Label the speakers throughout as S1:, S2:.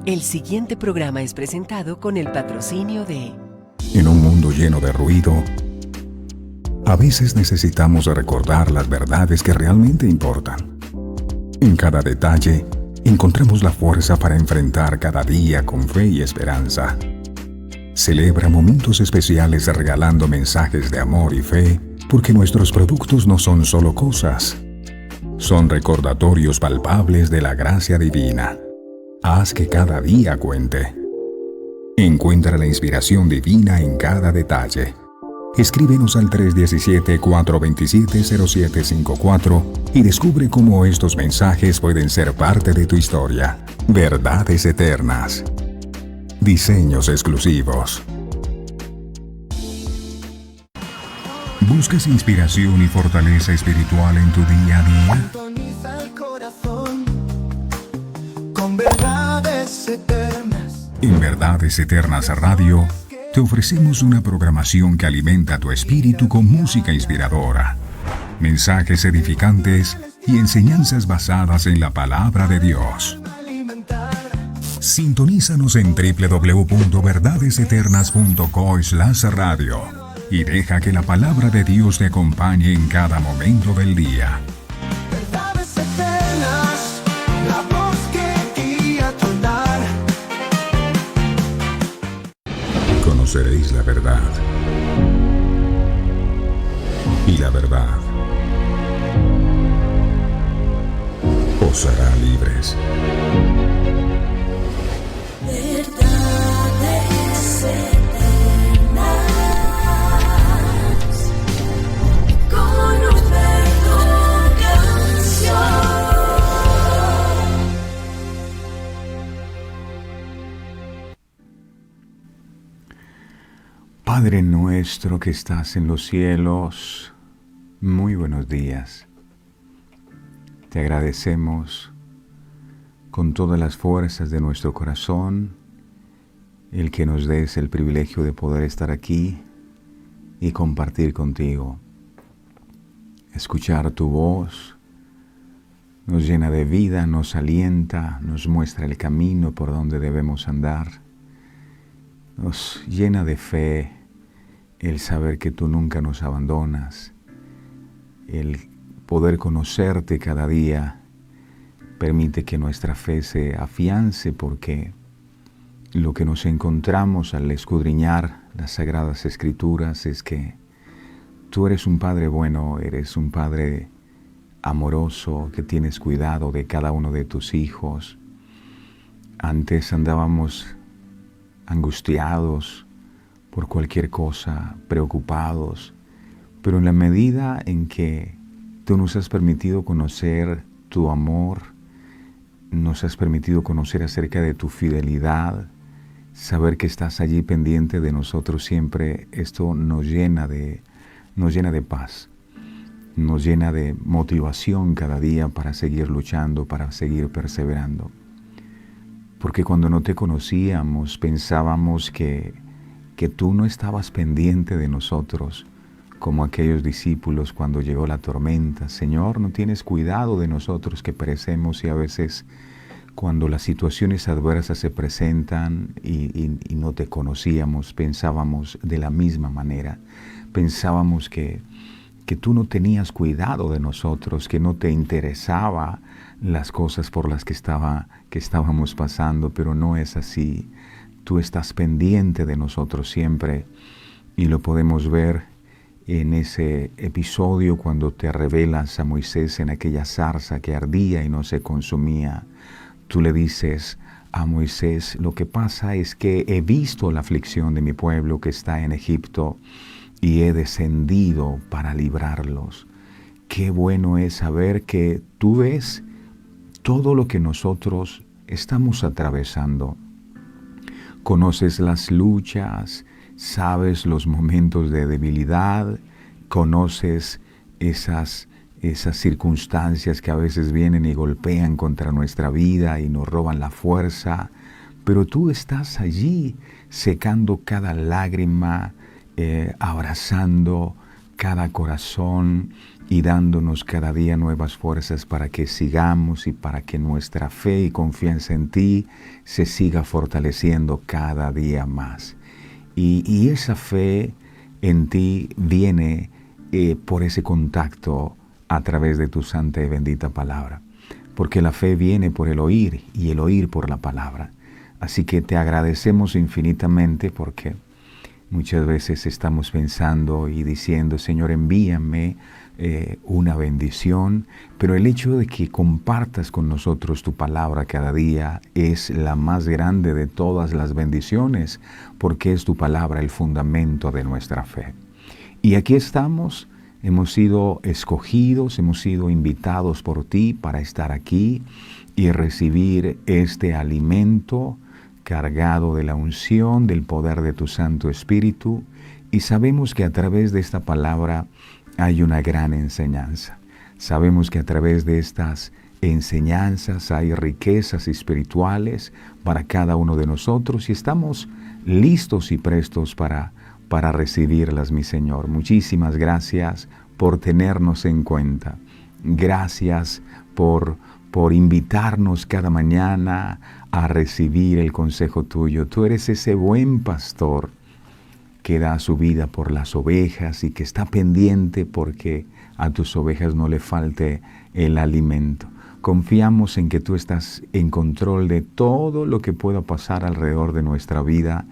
S1: El siguiente programa es presentado con el patrocinio de...
S2: En un mundo lleno de ruido, a veces necesitamos recordar las verdades que realmente importan. En cada detalle, encontramos la fuerza para enfrentar cada día con fe y esperanza. Celebra momentos especiales regalando mensajes de amor y fe, porque nuestros productos no son solo cosas, son recordatorios palpables de la gracia divina. Haz que cada día cuente. Encuentra la inspiración divina en cada detalle. Escríbenos al 317-427-0754 y descubre cómo estos mensajes pueden ser parte de tu historia. Verdades eternas. Diseños exclusivos. ¿Buscas inspiración y fortaleza espiritual en tu día a día?
S3: Sintoniza el corazón con verdades eternas.
S2: En Verdades Eternas Radio, te ofrecemos una programación que alimenta tu espíritu con música inspiradora, mensajes edificantes y enseñanzas basadas en la palabra de Dios. Sintonízanos en www.verdadeseternas.co/radio y deja que la palabra de Dios te acompañe en cada momento del día.
S3: Verdades eternas, la voz que guía tu andar.
S2: Conoceréis la verdad, y la verdad os hará libres.
S4: Verdades eternas, con Humberto Canción.
S2: Padre nuestro que estás en los cielos, muy buenos días. Te agradecemos con todas las fuerzas de nuestro corazón el que nos des el privilegio de poder estar aquí y compartir contigo. Escuchar tu voz nos llena de vida, nos alienta, nos muestra el camino por donde debemos andar. Nos llena de fe el saber que tú nunca nos abandonas, el poder conocerte cada día permite que nuestra fe se afiance, porque lo que nos encontramos al escudriñar las Sagradas Escrituras es que tú eres un Padre bueno, eres un Padre amoroso, que tienes cuidado de cada uno de tus hijos. Antes andábamos angustiados por cualquier cosa, preocupados, pero en la medida en que tú nos has permitido conocer tu amor, nos has permitido conocer acerca de tu fidelidad, saber que estás allí pendiente de nosotros siempre, esto nos llena de paz, nos llena de motivación cada día para seguir luchando, para seguir perseverando. Porque cuando no te conocíamos pensábamos que tú no estabas pendiente de nosotros, como aquellos discípulos cuando llegó la tormenta. Señor, no tienes cuidado de nosotros que perecemos. Y a veces cuando las situaciones adversas se presentan y no te conocíamos, pensábamos de la misma manera. Pensábamos que tú no tenías cuidado de nosotros, que no te interesaba las cosas por las que estábamos pasando, pero no es así. Tú estás pendiente de nosotros siempre, y lo podemos ver en ese episodio cuando te revelas a Moisés en aquella zarza que ardía y no se consumía. Tú le dices a Moisés: lo que pasa es que he visto la aflicción de mi pueblo que está en Egipto y he descendido para librarlos. Qué bueno es saber que tú ves todo lo que nosotros estamos atravesando. Conoces las luchas, sabes los momentos de debilidad, conoces esas circunstancias que a veces vienen y golpean contra nuestra vida y nos roban la fuerza, pero tú estás allí secando cada lágrima, abrazando cada corazón y dándonos cada día nuevas fuerzas para que sigamos y para que nuestra fe y confianza en ti se siga fortaleciendo cada día más. Y esa fe en ti viene por ese contacto a través de tu santa y bendita palabra. Porque la fe viene por el oír y el oír por la palabra. Así que te agradecemos infinitamente porque muchas veces estamos pensando y diciendo, Señor, envíame una bendición, pero el hecho de que compartas con nosotros tu palabra cada día es la más grande de todas las bendiciones, porque es tu palabra el fundamento de nuestra fe. Y aquí estamos, hemos sido escogidos, hemos sido invitados por ti para estar aquí y recibir este alimento cargado de la unción, del poder de tu Santo Espíritu, y sabemos que a través de esta palabra hay una gran enseñanza. Sabemos que a través de estas enseñanzas hay riquezas espirituales para cada uno de nosotros y estamos listos y prestos para recibirlas, mi Señor. Muchísimas gracias por tenernos en cuenta. Gracias por invitarnos cada mañana a recibir el consejo tuyo. Tú eres ese buen pastor que da su vida por las ovejas y que está pendiente porque a tus ovejas no le falte el alimento. Confiamos en que tú estás en control de todo lo que pueda pasar alrededor de nuestra vida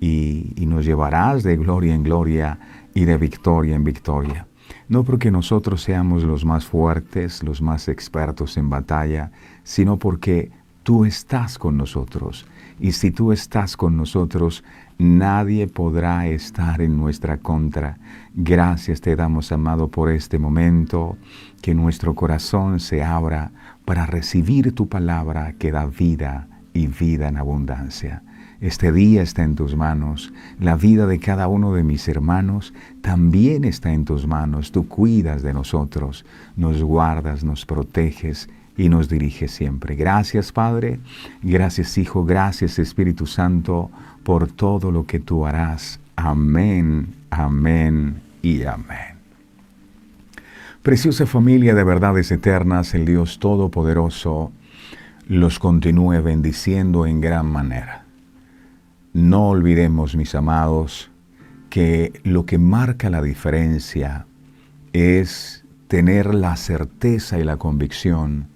S2: y nos llevarás de gloria en gloria y de victoria en victoria. No porque nosotros seamos los más fuertes, los más expertos en batalla, sino porque tú estás con nosotros. Y si tú estás con nosotros, nadie podrá estar en nuestra contra. Gracias te damos, amado, por este momento, que nuestro corazón se abra para recibir tu palabra que da vida y vida en abundancia. Este día está en tus manos. La vida de cada uno de mis hermanos también está en tus manos. Tú cuidas de nosotros, nos guardas, nos proteges y nos diriges siempre. Gracias, Padre. Gracias, Hijo. Gracias, Espíritu Santo, por todo lo que tú harás. Amén, amén y amén. Preciosa familia de verdades eternas, el Dios Todopoderoso los continúe bendiciendo en gran manera. No olvidemos, mis amados, que lo que marca la diferencia es tener la certeza y la convicción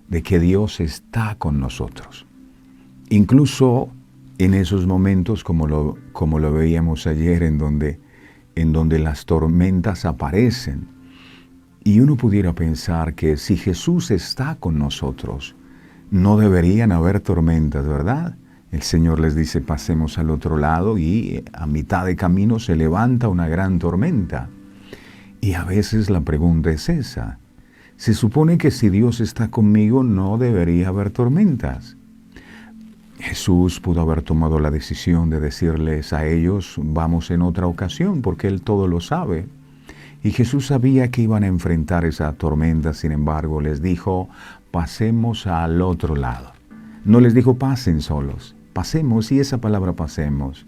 S2: de que Dios está con nosotros. Incluso en esos momentos como lo veíamos ayer, en donde las tormentas aparecen. Y uno pudiera pensar que si Jesús está con nosotros, no deberían haber tormentas, ¿verdad? El Señor les dice, pasemos al otro lado, y a mitad de camino se levanta una gran tormenta. Y a veces la pregunta es esa. Se supone que si Dios está conmigo, no debería haber tormentas. Jesús pudo haber tomado la decisión de decirles a ellos, vamos en otra ocasión, porque Él todo lo sabe. Y Jesús sabía que iban a enfrentar esa tormenta, sin embargo, les dijo, pasemos al otro lado. No les dijo, pasen solos. Pasemos, y esa palabra pasemos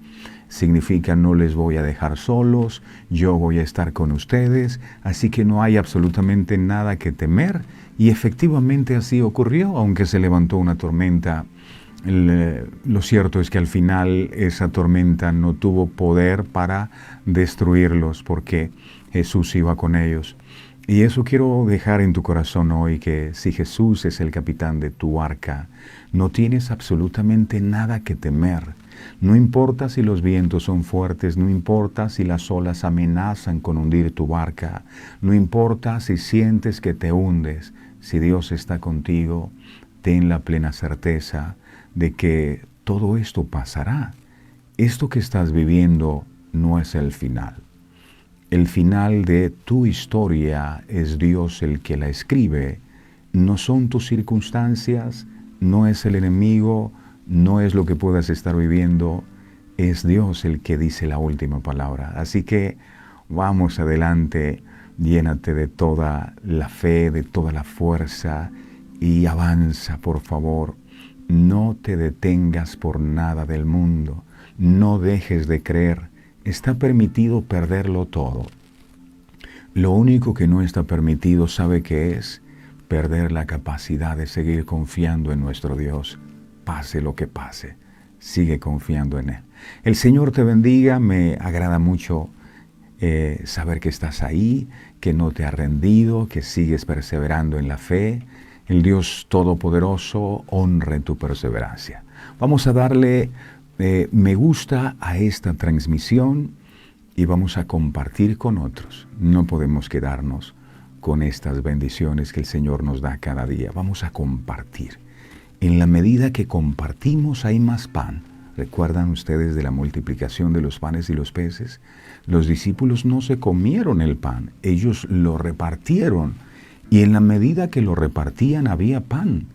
S2: significa no les voy a dejar solos, yo voy a estar con ustedes, así que no hay absolutamente nada que temer. Y efectivamente así ocurrió, aunque se levantó una tormenta. Lo cierto es que al final esa tormenta no tuvo poder para destruirlos, porque Jesús iba con ellos. Y eso quiero dejar en tu corazón hoy, que si Jesús es el capitán de tu barca, no tienes absolutamente nada que temer. No importa si los vientos son fuertes, no importa si las olas amenazan con hundir tu barca, no importa si sientes que te hundes. Si Dios está contigo, ten la plena certeza de que todo esto pasará. Esto que estás viviendo no es el final. El final de tu historia es Dios el que la escribe. No son tus circunstancias, no es el enemigo, no es lo que puedas estar viviendo. Es Dios el que dice la última palabra. Así que vamos adelante, llénate de toda la fe, de toda la fuerza y avanza, por favor. No te detengas por nada del mundo. No dejes de creer. Está permitido perderlo todo. Lo único que no está permitido, ¿sabe qué es? Perder la capacidad de seguir confiando en nuestro Dios. Pase lo que pase, sigue confiando en Él. El Señor te bendiga, me agrada mucho saber que estás ahí, que no te has rendido, que sigues perseverando en la fe. El Dios Todopoderoso honre tu perseverancia. Vamos a darle me gusta a esta transmisión y vamos a compartir con otros. No podemos quedarnos con estas bendiciones que el Señor nos da cada día. Vamos a compartir. En la medida que compartimos hay más pan. ¿Recuerdan ustedes de la multiplicación de los panes y los peces? Los discípulos no se comieron el pan, ellos lo repartieron. Y en la medida que lo repartían había pan.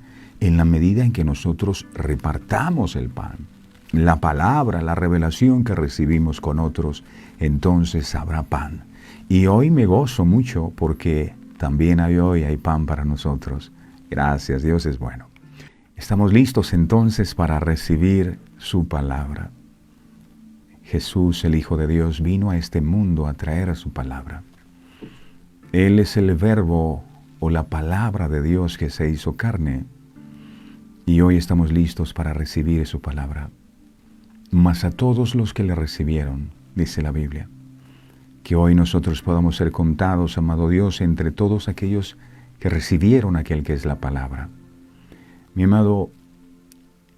S2: En la medida en que nosotros repartamos el pan, la palabra, la revelación que recibimos con otros, entonces habrá pan. Y hoy me gozo mucho porque también hoy hay pan para nosotros. Gracias, Dios es bueno. Estamos listos entonces para recibir su palabra. Jesús, el Hijo de Dios, vino a este mundo a traer su palabra. Él es el verbo o la palabra de Dios que se hizo carne. Y hoy estamos listos para recibir su palabra. Mas a todos los que le recibieron, dice la Biblia, que hoy nosotros podamos ser contados, amado Dios, entre todos aquellos que recibieron aquel que es la palabra. Mi amado,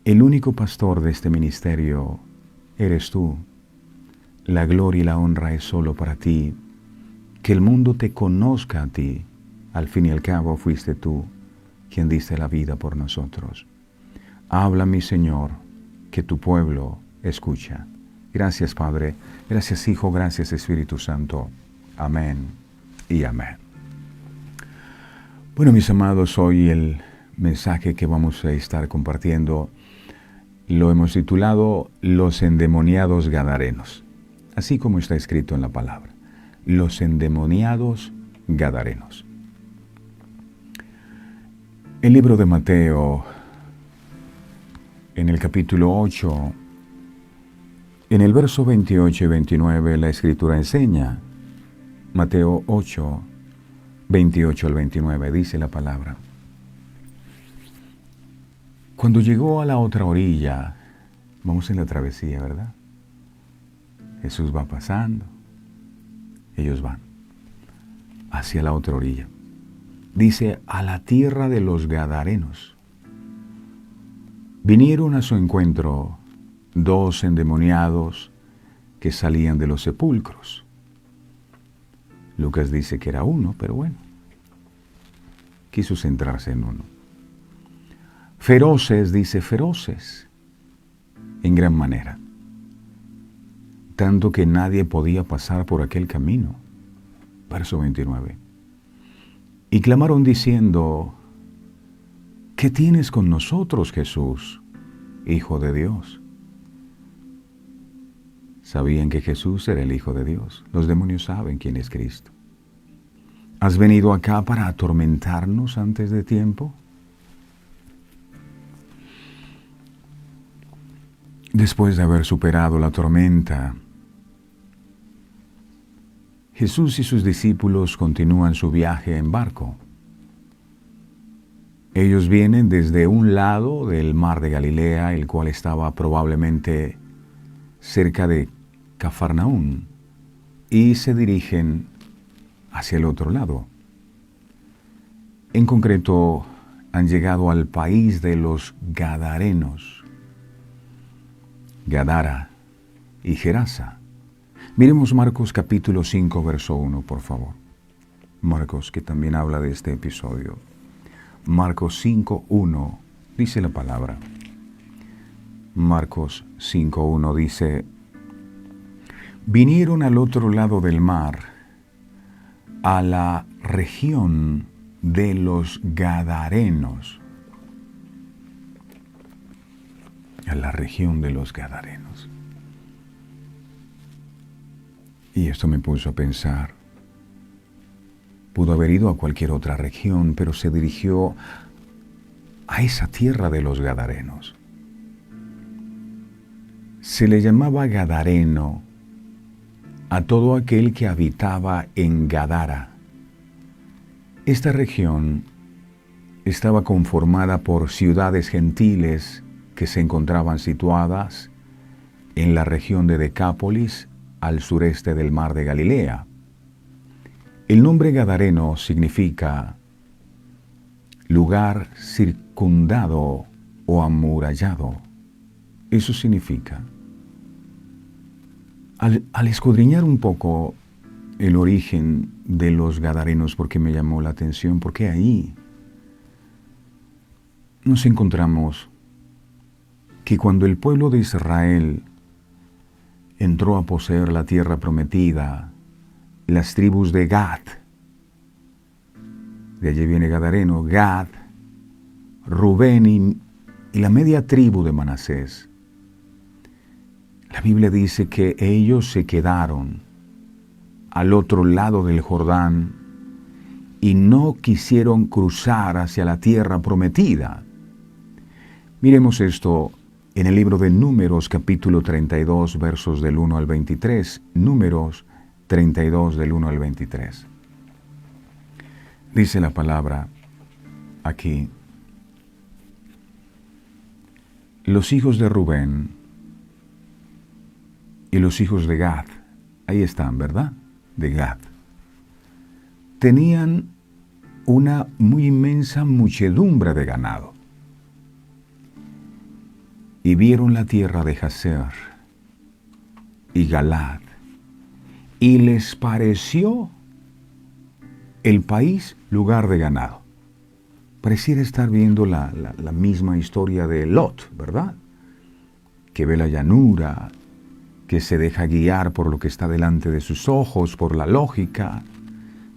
S2: el único pastor de este ministerio eres tú. La gloria y la honra es solo para ti. Que el mundo te conozca a ti. Al fin y al cabo fuiste tú quien diste la vida por nosotros. Habla, mi Señor, que tu pueblo escucha. Gracias, Padre. Gracias, Hijo. Gracias, Espíritu Santo. Amén y amén. Bueno, mis amados, hoy el mensaje que vamos a estar compartiendo lo hemos titulado Los endemoniados gadarenos. Así como está escrito en la palabra. Los endemoniados gadarenos. El libro de Mateo, en el capítulo 8, en el verso 28 y 29, la Escritura enseña, Mateo 8, 28 al 29, dice la palabra. Cuando llegó a la otra orilla, vamos en la travesía, ¿verdad? Jesús va pasando, ellos van hacia la otra orilla. Dice, a la tierra de los Gadarenos. Vinieron a su encuentro 2 endemoniados que salían de los sepulcros. Lucas dice que era uno, pero bueno, quiso centrarse en uno. Feroces, dice, feroces, en gran manera, tanto que nadie podía pasar por aquel camino. Verso 29. Y clamaron diciendo, ¿qué tienes con nosotros, Jesús, Hijo de Dios? Sabían que Jesús era el Hijo de Dios. Los demonios saben quién es Cristo. ¿Has venido acá para atormentarnos antes de tiempo? Después de haber superado la tormenta, Jesús y sus discípulos continúan su viaje en barco. Ellos vienen desde un lado del mar de Galilea, el cual estaba probablemente cerca de Cafarnaún, y se dirigen hacia el otro lado. En concreto, han llegado al país de los Gadarenos, Gadara y Gerasa. Miremos Marcos capítulo 5, verso 1, por favor. Marcos, que también habla de este episodio. Marcos 5, 1, dice la palabra. Marcos 5, 1 dice, vinieron al otro lado del mar, a la región de los Gadarenos. A la región de los Gadarenos. Y esto me puso a pensar, pudo haber ido a cualquier otra región, pero se dirigió a esa tierra de los Gadarenos. Se le llamaba Gadareno a todo aquel que habitaba en Gadara. Esta región estaba conformada por ciudades gentiles que se encontraban situadas en la región de Decápolis, al sureste del mar de Galilea. El nombre gadareno significa lugar circundado o amurallado. Eso significa. Al escudriñar un poco el origen de los gadarenos, porque me llamó la atención, porque ahí nos encontramos que cuando el pueblo de Israel entró a poseer la tierra prometida, las tribus de Gad, de allí viene Gadareno, Gad, Rubén y la media tribu de Manasés, la Biblia dice que ellos se quedaron al otro lado del Jordán y no quisieron cruzar hacia la tierra prometida. Miremos esto en el libro de Números, capítulo 32, versos del 1 al 23. Números 32, del 1 al 23. Dice la palabra aquí: los hijos de Rubén y los hijos de Gad, ahí están, ¿verdad? De Gad, tenían una muy inmensa muchedumbre de ganado. Y vieron la tierra de Jazer y Galad, y les pareció el país lugar de ganado. Pareciera estar viendo la misma historia de Lot, ¿verdad? Que ve la llanura, que se deja guiar por lo que está delante de sus ojos, por la lógica.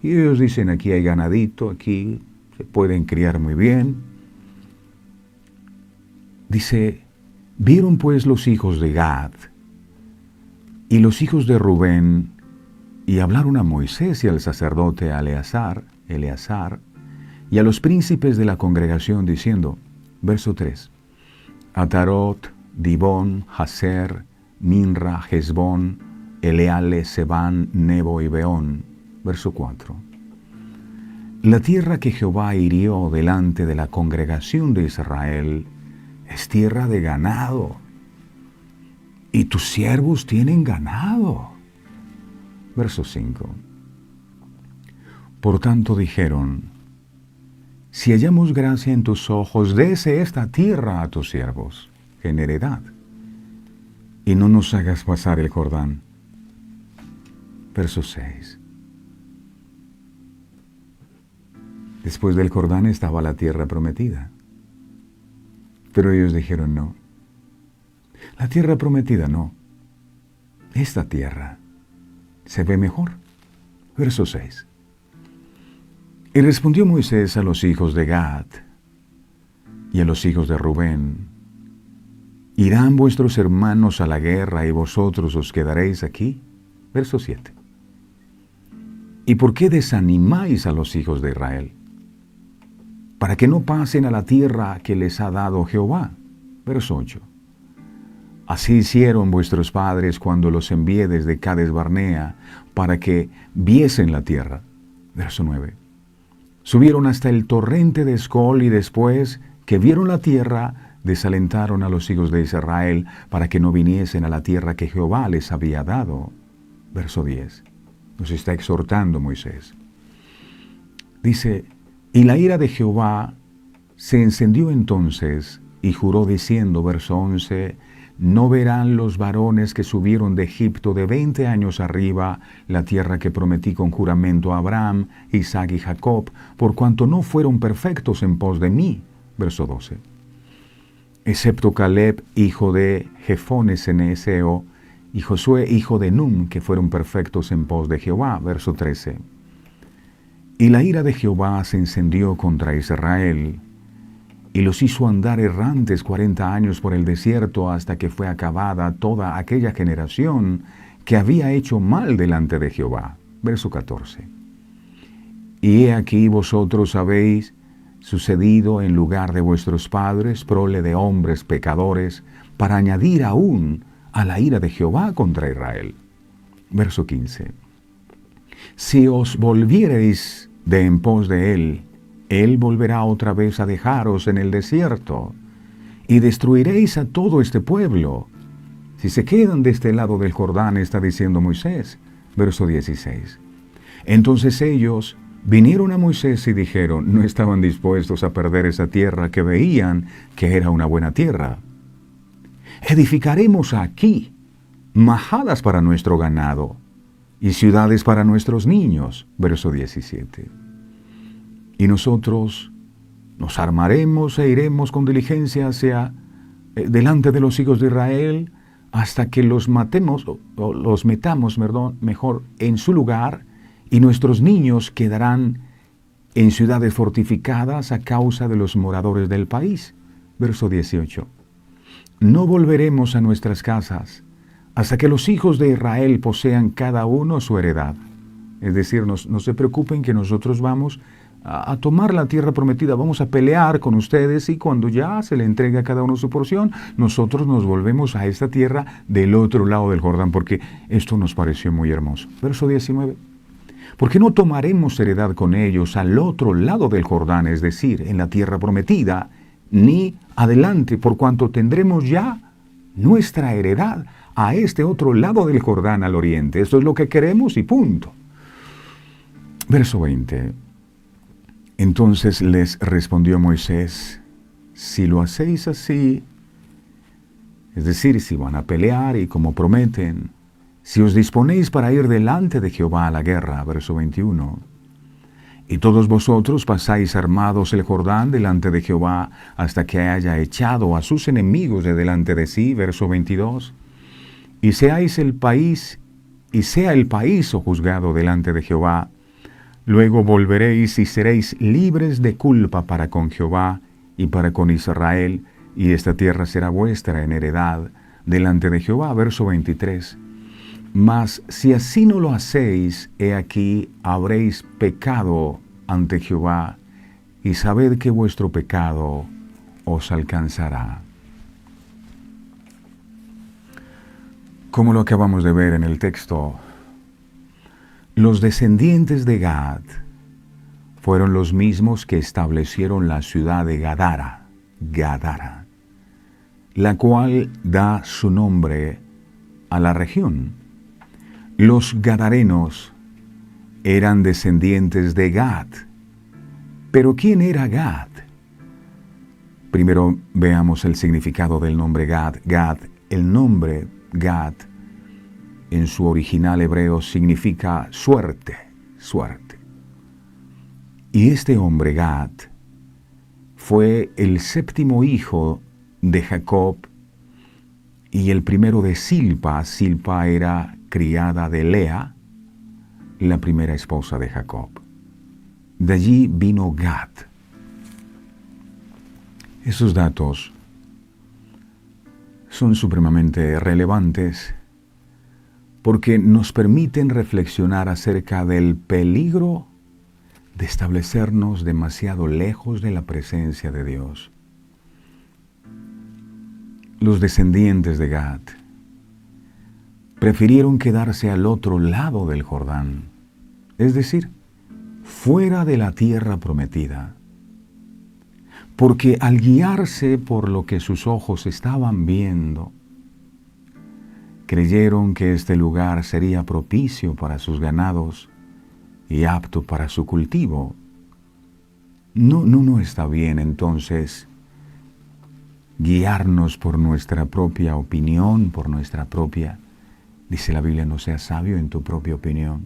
S2: Y ellos dicen, aquí hay ganadito, aquí se pueden criar muy bien. Dice: vieron pues los hijos de Gad y los hijos de Rubén, y hablaron a Moisés y al sacerdote Eleazar, y a los príncipes de la congregación, diciendo, verso 3, Atarot, Dibón, Jazer, Minra, Hezbón, Eleale, Sebán, Nebo y Beón. Verso 4. La tierra que Jehová hirió delante de la congregación de Israel es tierra de ganado, y tus siervos tienen ganado. Verso 5. Por tanto dijeron, si hallamos gracia en tus ojos, dese esta tierra a tus siervos en heredad, y no nos hagas pasar el Jordán. Verso 6. Después del Jordán estaba la tierra prometida. Pero ellos dijeron no. La tierra prometida no. Esta tierra se ve mejor. Verso 6. Y respondió Moisés a los hijos de Gad y a los hijos de Rubén: ¿irán vuestros hermanos a la guerra y vosotros os quedaréis aquí? Verso 7. ¿Y por qué desanimáis a los hijos de Israel? Para que no pasen a la tierra que les ha dado Jehová. Verso 8. Así hicieron vuestros padres cuando los envié desde Cades Barnea para que viesen la tierra. Verso 9. Subieron hasta el torrente de Escol y después que vieron la tierra, desalentaron a los hijos de Israel para que no viniesen a la tierra que Jehová les había dado. Verso 10. Nos está exhortando Moisés. Dice: y la ira de Jehová se encendió entonces y juró diciendo, verso 11, no verán los varones que subieron de Egipto de 20 años arriba la tierra que prometí con juramento a Abraham, Isaac y Jacob, por cuanto no fueron perfectos en pos de mí. Verso 12. Excepto Caleb, hijo de Jefones Eneseo, y Josué, hijo de Num, que fueron perfectos en pos de Jehová. Verso 13. Y la ira de Jehová se encendió contra Israel, y los hizo andar errantes 40 años por el desierto hasta que fue acabada toda aquella generación que había hecho mal delante de Jehová. Verso 14. Y he aquí vosotros habéis sucedido en lugar de vuestros padres, prole de hombres pecadores, para añadir aún a la ira de Jehová contra Israel. Verso 15. Si os volviereis de en pos de él, él volverá otra vez a dejaros en el desierto, y destruiréis a todo este pueblo. Si se quedan de este lado del Jordán, está diciendo Moisés, verso 16. Entonces ellos vinieron a Moisés y dijeron, no estaban dispuestos a perder esa tierra que veían que era una buena tierra. Edificaremos aquí majadas para nuestro ganado y ciudades para nuestros niños, verso 17. Y nosotros nos armaremos e iremos con diligencia hacia delante de los hijos de Israel hasta que los matemos, o los metamos, mejor, en su lugar, y nuestros niños quedarán en ciudades fortificadas a causa de los moradores del país. Verso 18. No volveremos a nuestras casas hasta que los hijos de Israel posean cada uno su heredad. Es decir, no se preocupen que nosotros vamos a tomar la tierra prometida, vamos a pelear con ustedes, y cuando ya se le entregue a cada uno su porción, nosotros nos volvemos a esta tierra del otro lado del Jordán, porque esto nos pareció muy hermoso. Verso 19. Porque no tomaremos heredad con ellos al otro lado del Jordán, es decir, en la tierra prometida, ni adelante, por cuanto tendremos ya nuestra heredad a este otro lado del Jordán al oriente. Esto es lo que queremos y punto. Verso 20. Entonces les respondió Moisés, si lo hacéis así, es decir, si van a pelear y como prometen, si os disponéis para ir delante de Jehová a la guerra, verso 21, y todos vosotros pasáis armados el Jordán delante de Jehová hasta que haya echado a sus enemigos de delante de sí, verso 22, y seáis el país, y sea el país sojuzgado delante de Jehová, luego volveréis y seréis libres de culpa para con Jehová y para con Israel, y esta tierra será vuestra en heredad delante de Jehová. Verso 23. Mas si así no lo hacéis, he aquí habréis pecado ante Jehová, y sabed que vuestro pecado os alcanzará. Como lo acabamos de ver en el texto, los descendientes de Gad fueron los mismos que establecieron la ciudad de Gadara, la cual da su nombre a la región. Los gadarenos eran descendientes de Gad. ¿Pero quién era Gad? Primero veamos el significado del nombre Gad. El nombre Gad en su original hebreo significa suerte. Y este hombre Gad fue el séptimo hijo de Jacob y el primero de Silpa. Silpa era criada de Lea, la primera esposa de Jacob. De allí vino Gad. Esos datos son supremamente relevantes porque nos permiten reflexionar acerca del peligro de establecernos demasiado lejos de la presencia de Dios. Los descendientes de Gad prefirieron quedarse al otro lado del Jordán, es decir, fuera de la tierra prometida, porque al guiarse por lo que sus ojos estaban viendo, creyeron que este lugar sería propicio para sus ganados y apto para su cultivo. No está bien entonces guiarnos por nuestra propia opinión, dice la Biblia, no seas sabio en tu propia opinión.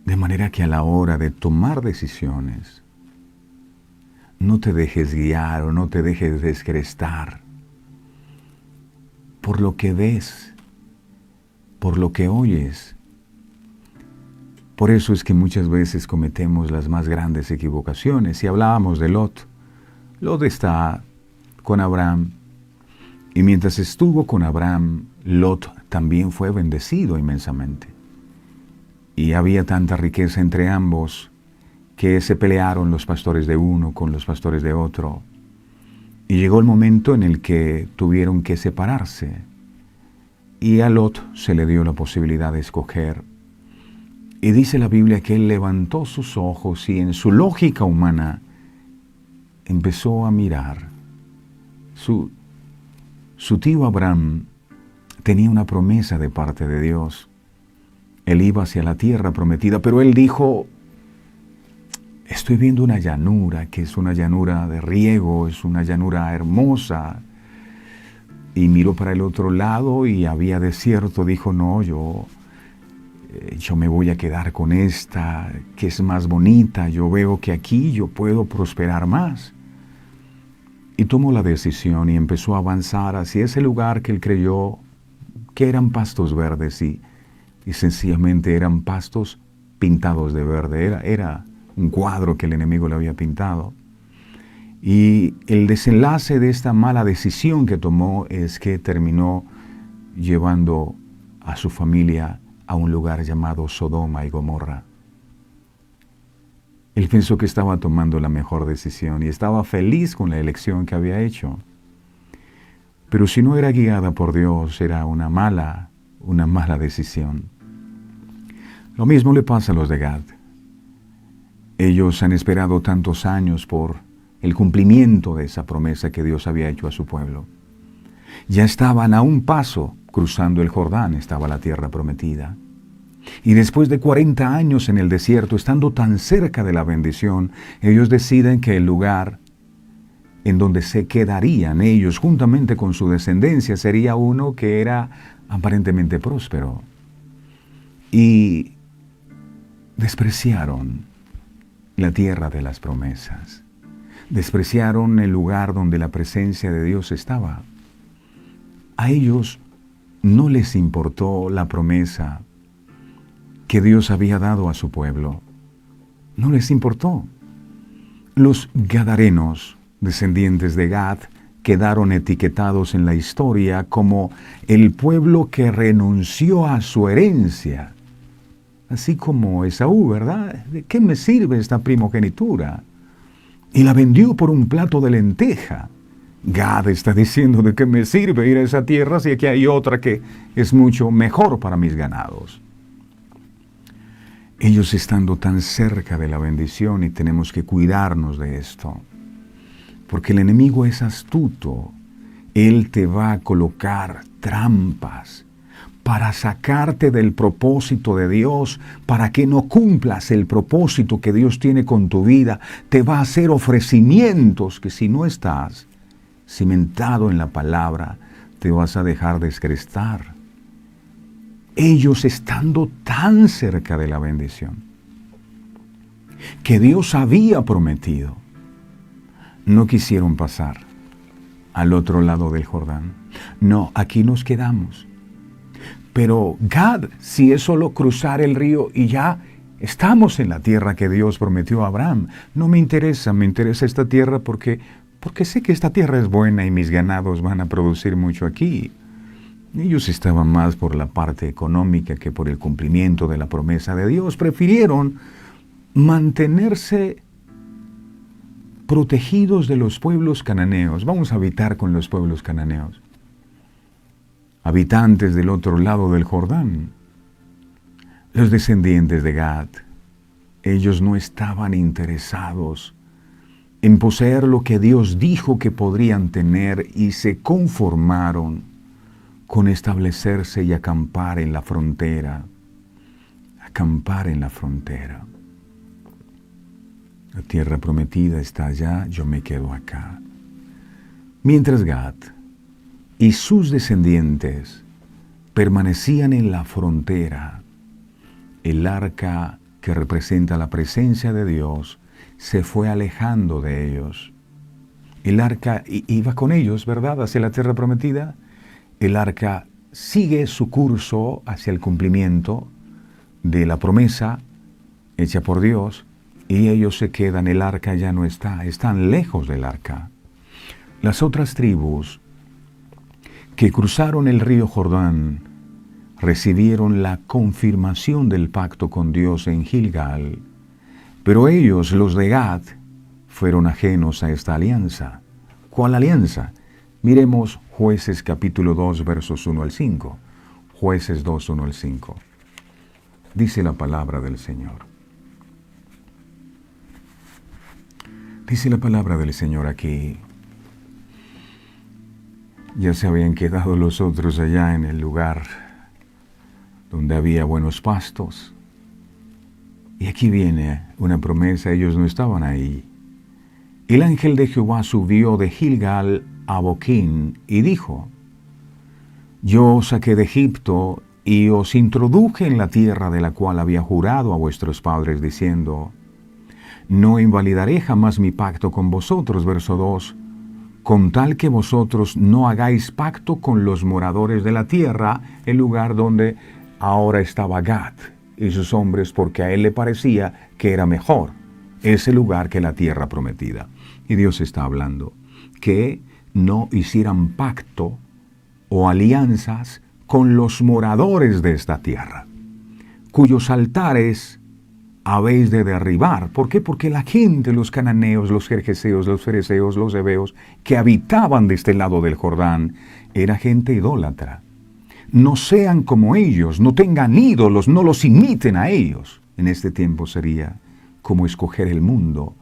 S2: De manera que a la hora de tomar decisiones, no te dejes guiar o no te dejes descrestar por lo que ves, por lo que oyes. Por eso es que muchas veces cometemos las más grandes equivocaciones. Si hablábamos de Lot, Lot está con Abraham, y mientras estuvo con Abraham, Lot también fue bendecido inmensamente. Y había tanta riqueza entre ambos que se pelearon los pastores de uno con los pastores de otro. Y llegó el momento en el que tuvieron que separarse. Y a Lot se le dio la posibilidad de escoger. Y dice la Biblia que él levantó sus ojos y en su lógica humana empezó a mirar. Su tío Abraham tenía una promesa de parte de Dios. Él iba hacia la tierra prometida, pero él dijo, estoy viendo una llanura, que es una llanura de riego, es una llanura hermosa. Y miró para el otro lado y había desierto. Dijo, no, yo me voy a quedar con esta, que es más bonita. Yo veo que aquí yo puedo prosperar más. Y tomó la decisión y empezó a avanzar hacia ese lugar que él creyó que eran pastos verdes y sencillamente eran pastos pintados de verde. Era un cuadro que el enemigo le había pintado. Y el desenlace de esta mala decisión que tomó es que terminó llevando a su familia a un lugar llamado Sodoma y Gomorra. Él pensó que estaba tomando la mejor decisión y estaba feliz con la elección que había hecho. Pero si no era guiada por Dios, era una mala decisión. Lo mismo le pasa a los de Gad. Ellos han esperado tantos años por el cumplimiento de esa promesa que Dios había hecho a su pueblo. Ya estaban a un paso cruzando el Jordán, estaba la tierra prometida. Y después de 40 años en el desierto, estando tan cerca de la bendición, ellos deciden que el lugar en donde se quedarían ellos juntamente con su descendencia sería uno que era aparentemente próspero. Y despreciaron la tierra de las promesas. Despreciaron el lugar donde la presencia de Dios estaba. A ellos no les importó la promesa que Dios había dado a su pueblo. No les importó. Los gadarenos, descendientes de Gad, quedaron etiquetados en la historia como el pueblo que renunció a su herencia. Así como Esaú, ¿verdad? ¿De qué me sirve esta primogenitura? Y la vendió por un plato de lenteja. Gad está diciendo, ¿de qué me sirve ir a esa tierra si aquí hay otra que es mucho mejor para mis ganados? Ellos estando tan cerca de la bendición y tenemos que cuidarnos de esto. Porque el enemigo es astuto. Él te va a colocar trampas para sacarte del propósito de Dios, para que no cumplas el propósito que Dios tiene con tu vida. Te va a hacer ofrecimientos que si no estás cimentado en la palabra, te vas a dejar descrestar. Ellos estando tan cerca de la bendición que Dios había prometido, no quisieron pasar al otro lado del Jordán. No, aquí nos quedamos. Pero Gad, si es solo cruzar el río y ya estamos en la tierra que Dios prometió a Abraham. No me interesa esta tierra porque sé que esta tierra es buena y mis ganados van a producir mucho aquí. Ellos estaban más por la parte económica que por el cumplimiento de la promesa de Dios. Prefirieron mantenerse protegidos de los pueblos cananeos. Vamos a habitar con los pueblos cananeos. Habitantes del otro lado del Jordán. Los descendientes de Gad. Ellos no estaban interesados en poseer lo que Dios dijo que podrían tener y se conformaron con establecerse y acampar en la frontera. Acampar en la frontera. La tierra prometida está allá, yo me quedo acá. Mientras Gad y sus descendientes permanecían en la frontera, el arca que representa la presencia de Dios se fue alejando de ellos. El arca iba con ellos, ¿verdad?, hacia la tierra prometida. El arca sigue su curso hacia el cumplimiento de la promesa hecha por Dios y ellos se quedan, el arca ya no está, están lejos del arca. Las otras tribus que cruzaron el río Jordán recibieron la confirmación del pacto con Dios en Gilgal, pero ellos, los de Gad, fueron ajenos a esta alianza. ¿Cuál alianza? Miremos Jueces capítulo 2, versos 1 al 5. Jueces 2, 1 al 5. dice la palabra del Señor. Dice la palabra del Señor aquí. Ya se habían quedado los otros allá en el lugar donde había buenos pastos. Y aquí viene una promesa, ellos no estaban ahí. El ángel de Jehová subió de Gilgal a Boquín y dijo: Yo os saqué de Egipto y os introduje en la tierra de la cual había jurado a vuestros padres, diciendo: No invalidaré jamás mi pacto con vosotros. Verso 2. Con tal que vosotros no hagáis pacto con los moradores de la tierra, el lugar donde ahora estaba Gad y sus hombres, porque a él le parecía que era mejor ese lugar que la tierra prometida. Y Dios está hablando que no hicieran pacto o alianzas con los moradores de esta tierra, cuyos altares habéis de derribar. ¿Por qué? Porque la gente, los cananeos, los gergeseos, los fereceos, los heveos, que habitaban de este lado del Jordán, era gente idólatra. No sean como ellos, no tengan ídolos, no los imiten a ellos. En este tiempo sería como escoger el mundo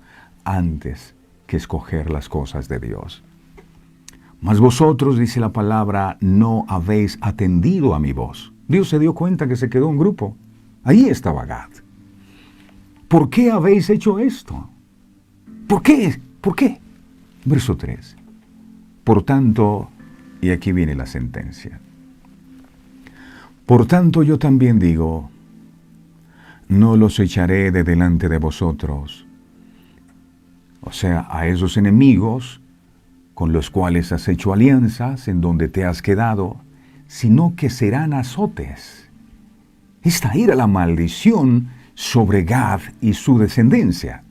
S2: antes que escoger las cosas de Dios. Mas vosotros, dice la palabra, no habéis atendido a mi voz. Dios se dio cuenta que se quedó un grupo. Ahí estaba Gad. ¿Por qué habéis hecho esto? ¿Por qué? ¿Por qué? Verso 3. Por tanto, y aquí viene la sentencia. Por tanto yo también digo, no los echaré de delante de vosotros. O sea, a esos enemigos con los cuales has hecho alianzas, en donde te has quedado, sino que serán azotes. Esta era la maldición sobre Gad y su descendencia.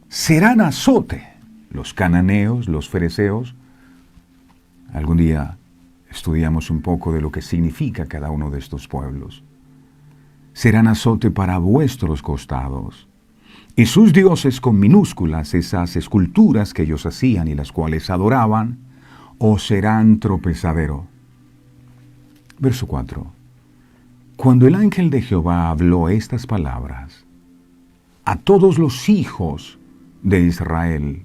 S2: Serán azote los cananeos, los fereceos. Algún día estudiamos un poco de lo que significa cada uno de estos pueblos. Serán azote para vuestros costados. Y sus dioses con minúsculas, esas esculturas que ellos hacían y las cuales adoraban, os serán tropezadero. Verso 4. Cuando el ángel de Jehová habló estas palabras a todos los hijos de Israel,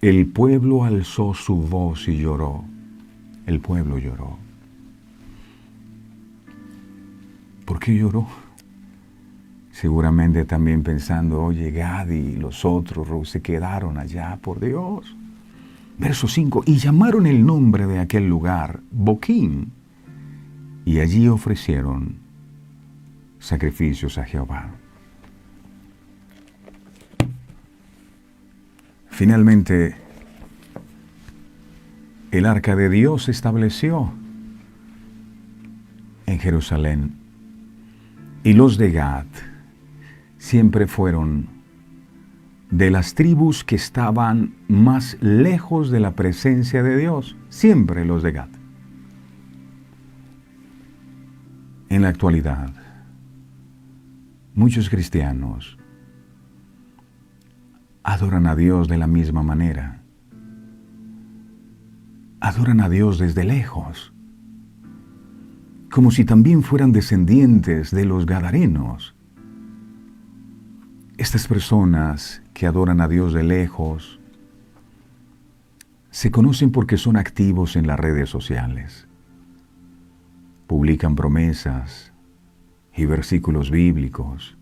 S2: el pueblo alzó su voz y lloró. El pueblo lloró. ¿Por qué lloró? Seguramente también pensando, oye, Gad y los otros se quedaron allá, por Dios. Verso 5, y llamaron el nombre de aquel lugar Boquín, y allí ofrecieron sacrificios a Jehová. Finalmente, el arca de Dios se estableció en Jerusalén, y los de Gad siempre fueron de las tribus que estaban más lejos de la presencia de Dios, siempre los de Gad. En la actualidad, muchos cristianos adoran a Dios de la misma manera. Adoran a Dios desde lejos, como si también fueran descendientes de los gadarenos. Estas personas que adoran a Dios de lejos se conocen porque son activos en las redes sociales. Publican promesas y versículos bíblicos,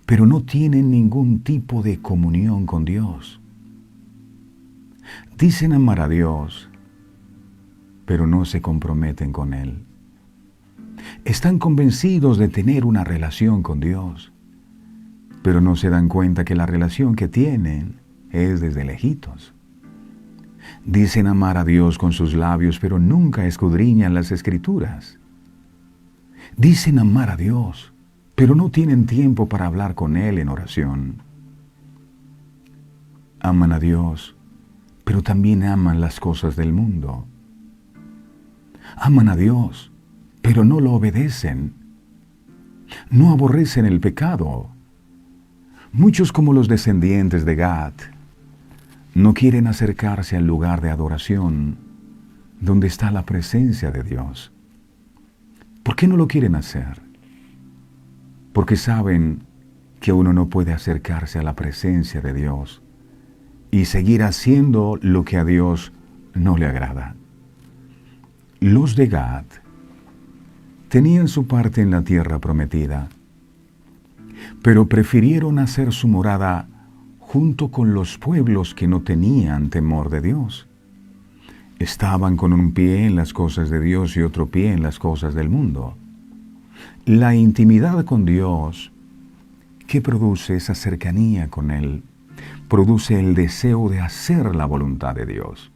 S2: pero no tienen ningún tipo de comunión con Dios. Dicen amar a Dios, pero no se comprometen con Él. Están convencidos de tener una relación con Dios, pero no se dan cuenta que la relación que tienen es desde lejitos. Dicen amar a Dios con sus labios, pero nunca escudriñan las Escrituras. Dicen amar a Dios, pero no tienen tiempo para hablar con Él en oración. Aman a Dios, pero también aman las cosas del mundo. Aman a Dios, pero no lo obedecen. No aborrecen el pecado. Muchos, como los descendientes de Gad, no quieren acercarse al lugar de adoración donde está la presencia de Dios. ¿Por qué no lo quieren hacer? porque saben que uno no puede acercarse a la presencia de Dios y seguir haciendo lo que a Dios no le agrada. Los de Gad tenían su parte en la tierra prometida, pero prefirieron hacer su morada junto con los pueblos que no tenían temor de Dios. Estaban con un pie en las cosas de Dios y otro pie en las cosas del mundo. La intimidad con Dios, ¿qué produce esa cercanía con Él? Produce el deseo de hacer la voluntad de Dios.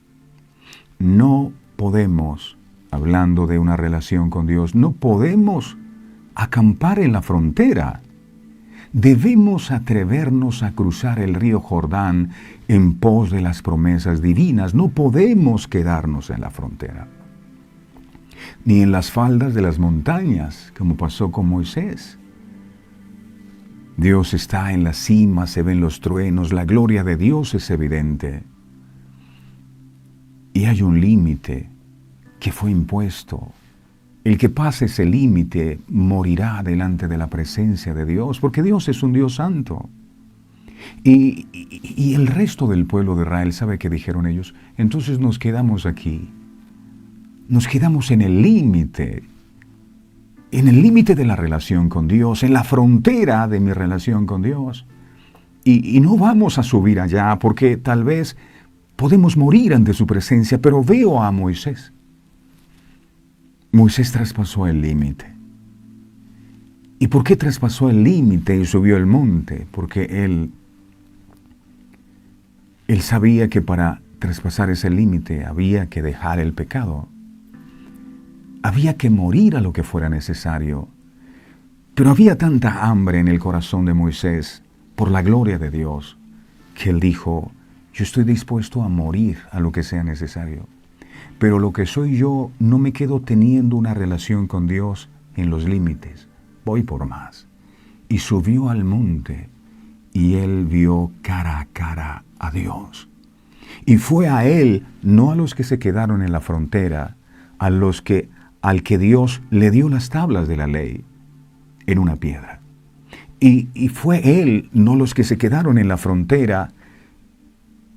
S2: No podemos, hablando de una relación con Dios, no podemos acampar en la frontera. Debemos atrevernos a cruzar el río Jordán en pos de las promesas divinas. No podemos quedarnos en la frontera, ni en las faldas de las montañas, como pasó con Moisés. Dios está en la cima, se ven los truenos, la gloria de Dios es evidente. Y hay un límite que fue impuesto. El que pase ese límite morirá delante de la presencia de Dios, porque Dios es un Dios santo. Y el resto del pueblo de Israel, ¿sabe qué dijeron ellos? Entonces nos quedamos aquí. Nos quedamos en el límite de la relación con Dios, en la frontera de mi relación con Dios. Y no vamos a subir allá porque tal vez podemos morir ante su presencia, pero veo a Moisés. Moisés traspasó el límite. ¿Y por qué traspasó el límite y subió el monte? Porque él sabía que para traspasar ese límite había que dejar el pecado. Había que morir a lo que fuera necesario. Pero había tanta hambre en el corazón de Moisés por la gloria de Dios que él dijo, yo estoy dispuesto a morir a lo que sea necesario. Pero lo que soy yo, no me quedo teniendo una relación con Dios en los límites. Voy por más. Y subió al monte, y él vio cara a cara a Dios. Y fue a él, no a los que se quedaron en la frontera, al que Dios le dio las tablas de la ley en una piedra. Y fue él, no los que se quedaron en la frontera,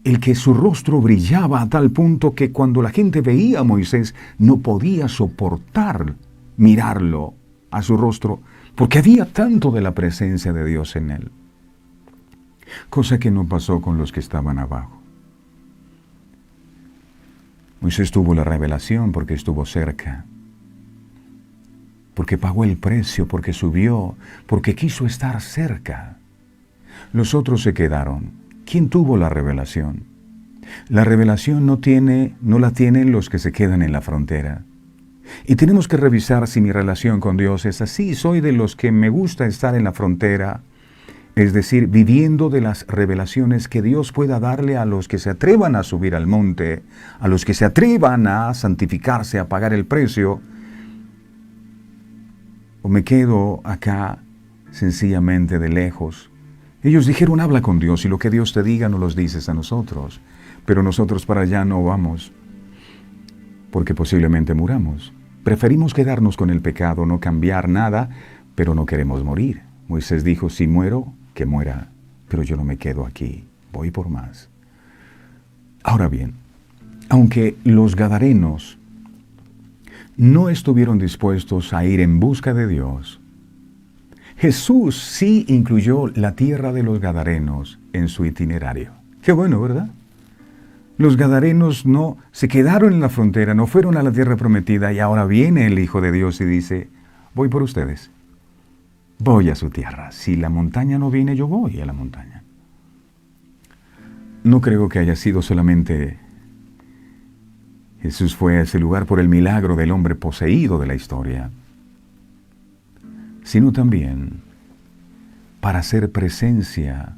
S2: el que su rostro brillaba a tal punto que cuando la gente veía a Moisés no podía soportar mirarlo a su rostro, porque había tanto de la presencia de Dios en él. Cosa que no pasó con los que estaban abajo. Moisés tuvo la revelación porque estuvo cerca, porque pagó el precio, porque subió, porque quiso estar cerca. Los otros se quedaron. ¿Quién tuvo la revelación? La revelación no la tienen los que se quedan en la frontera. Y tenemos que revisar si mi relación con Dios es así. Soy de los que me gusta estar en la frontera, es decir, viviendo de las revelaciones que Dios pueda darle a los que se atrevan a subir al monte, a los que se atrevan a santificarse, a pagar el precio. O me quedo acá sencillamente de lejos. Ellos dijeron, habla con Dios y lo que Dios te diga no los dices a nosotros. Pero nosotros para allá no vamos, porque posiblemente muramos. Preferimos quedarnos con el pecado, no cambiar nada, pero no queremos morir. Moisés dijo, si muero, que muera, pero yo no me quedo aquí, voy por más. Ahora bien, aunque los gadarenos no estuvieron dispuestos a ir en busca de Dios, Jesús sí incluyó la tierra de los gadarenos en su itinerario. Qué bueno, ¿verdad? Los gadarenos no se quedaron en la frontera, no fueron a la tierra prometida y ahora viene el Hijo de Dios y dice, voy por ustedes, voy a su tierra. Si la montaña no viene, yo voy a la montaña. No creo que haya sido solamente Jesús fue a ese lugar por el milagro del hombre poseído de la historia, sino también para hacer presencia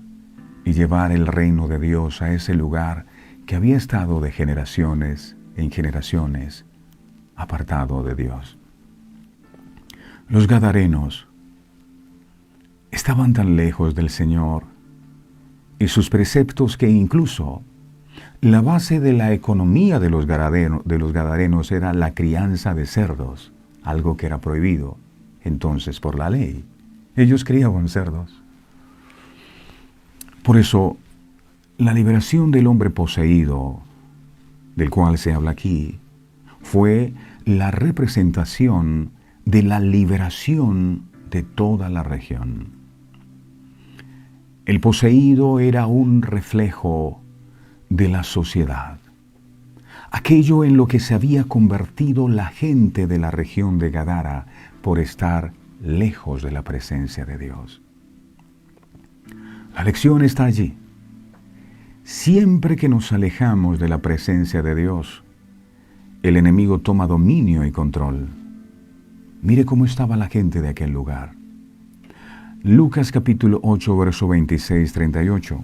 S2: y llevar el reino de Dios a ese lugar que había estado de generaciones en generaciones apartado de Dios. Los gadarenos estaban tan lejos del Señor y sus preceptos que incluso la base de la economía de los gadarenos era la crianza de cerdos, algo que era prohibido entonces por la ley. Ellos criaban cerdos. Por eso, la liberación del hombre poseído, del cual se habla aquí, fue la representación de la liberación de toda la región. El poseído era un reflejo de la sociedad, aquello en lo que se había convertido la gente de la región de Gadara por estar lejos de la presencia de Dios. La lección está allí. Siempre que nos alejamos de la presencia de Dios, el enemigo toma dominio y control. Mire cómo estaba la gente de aquel lugar. Lucas capítulo 8, verso 26-38.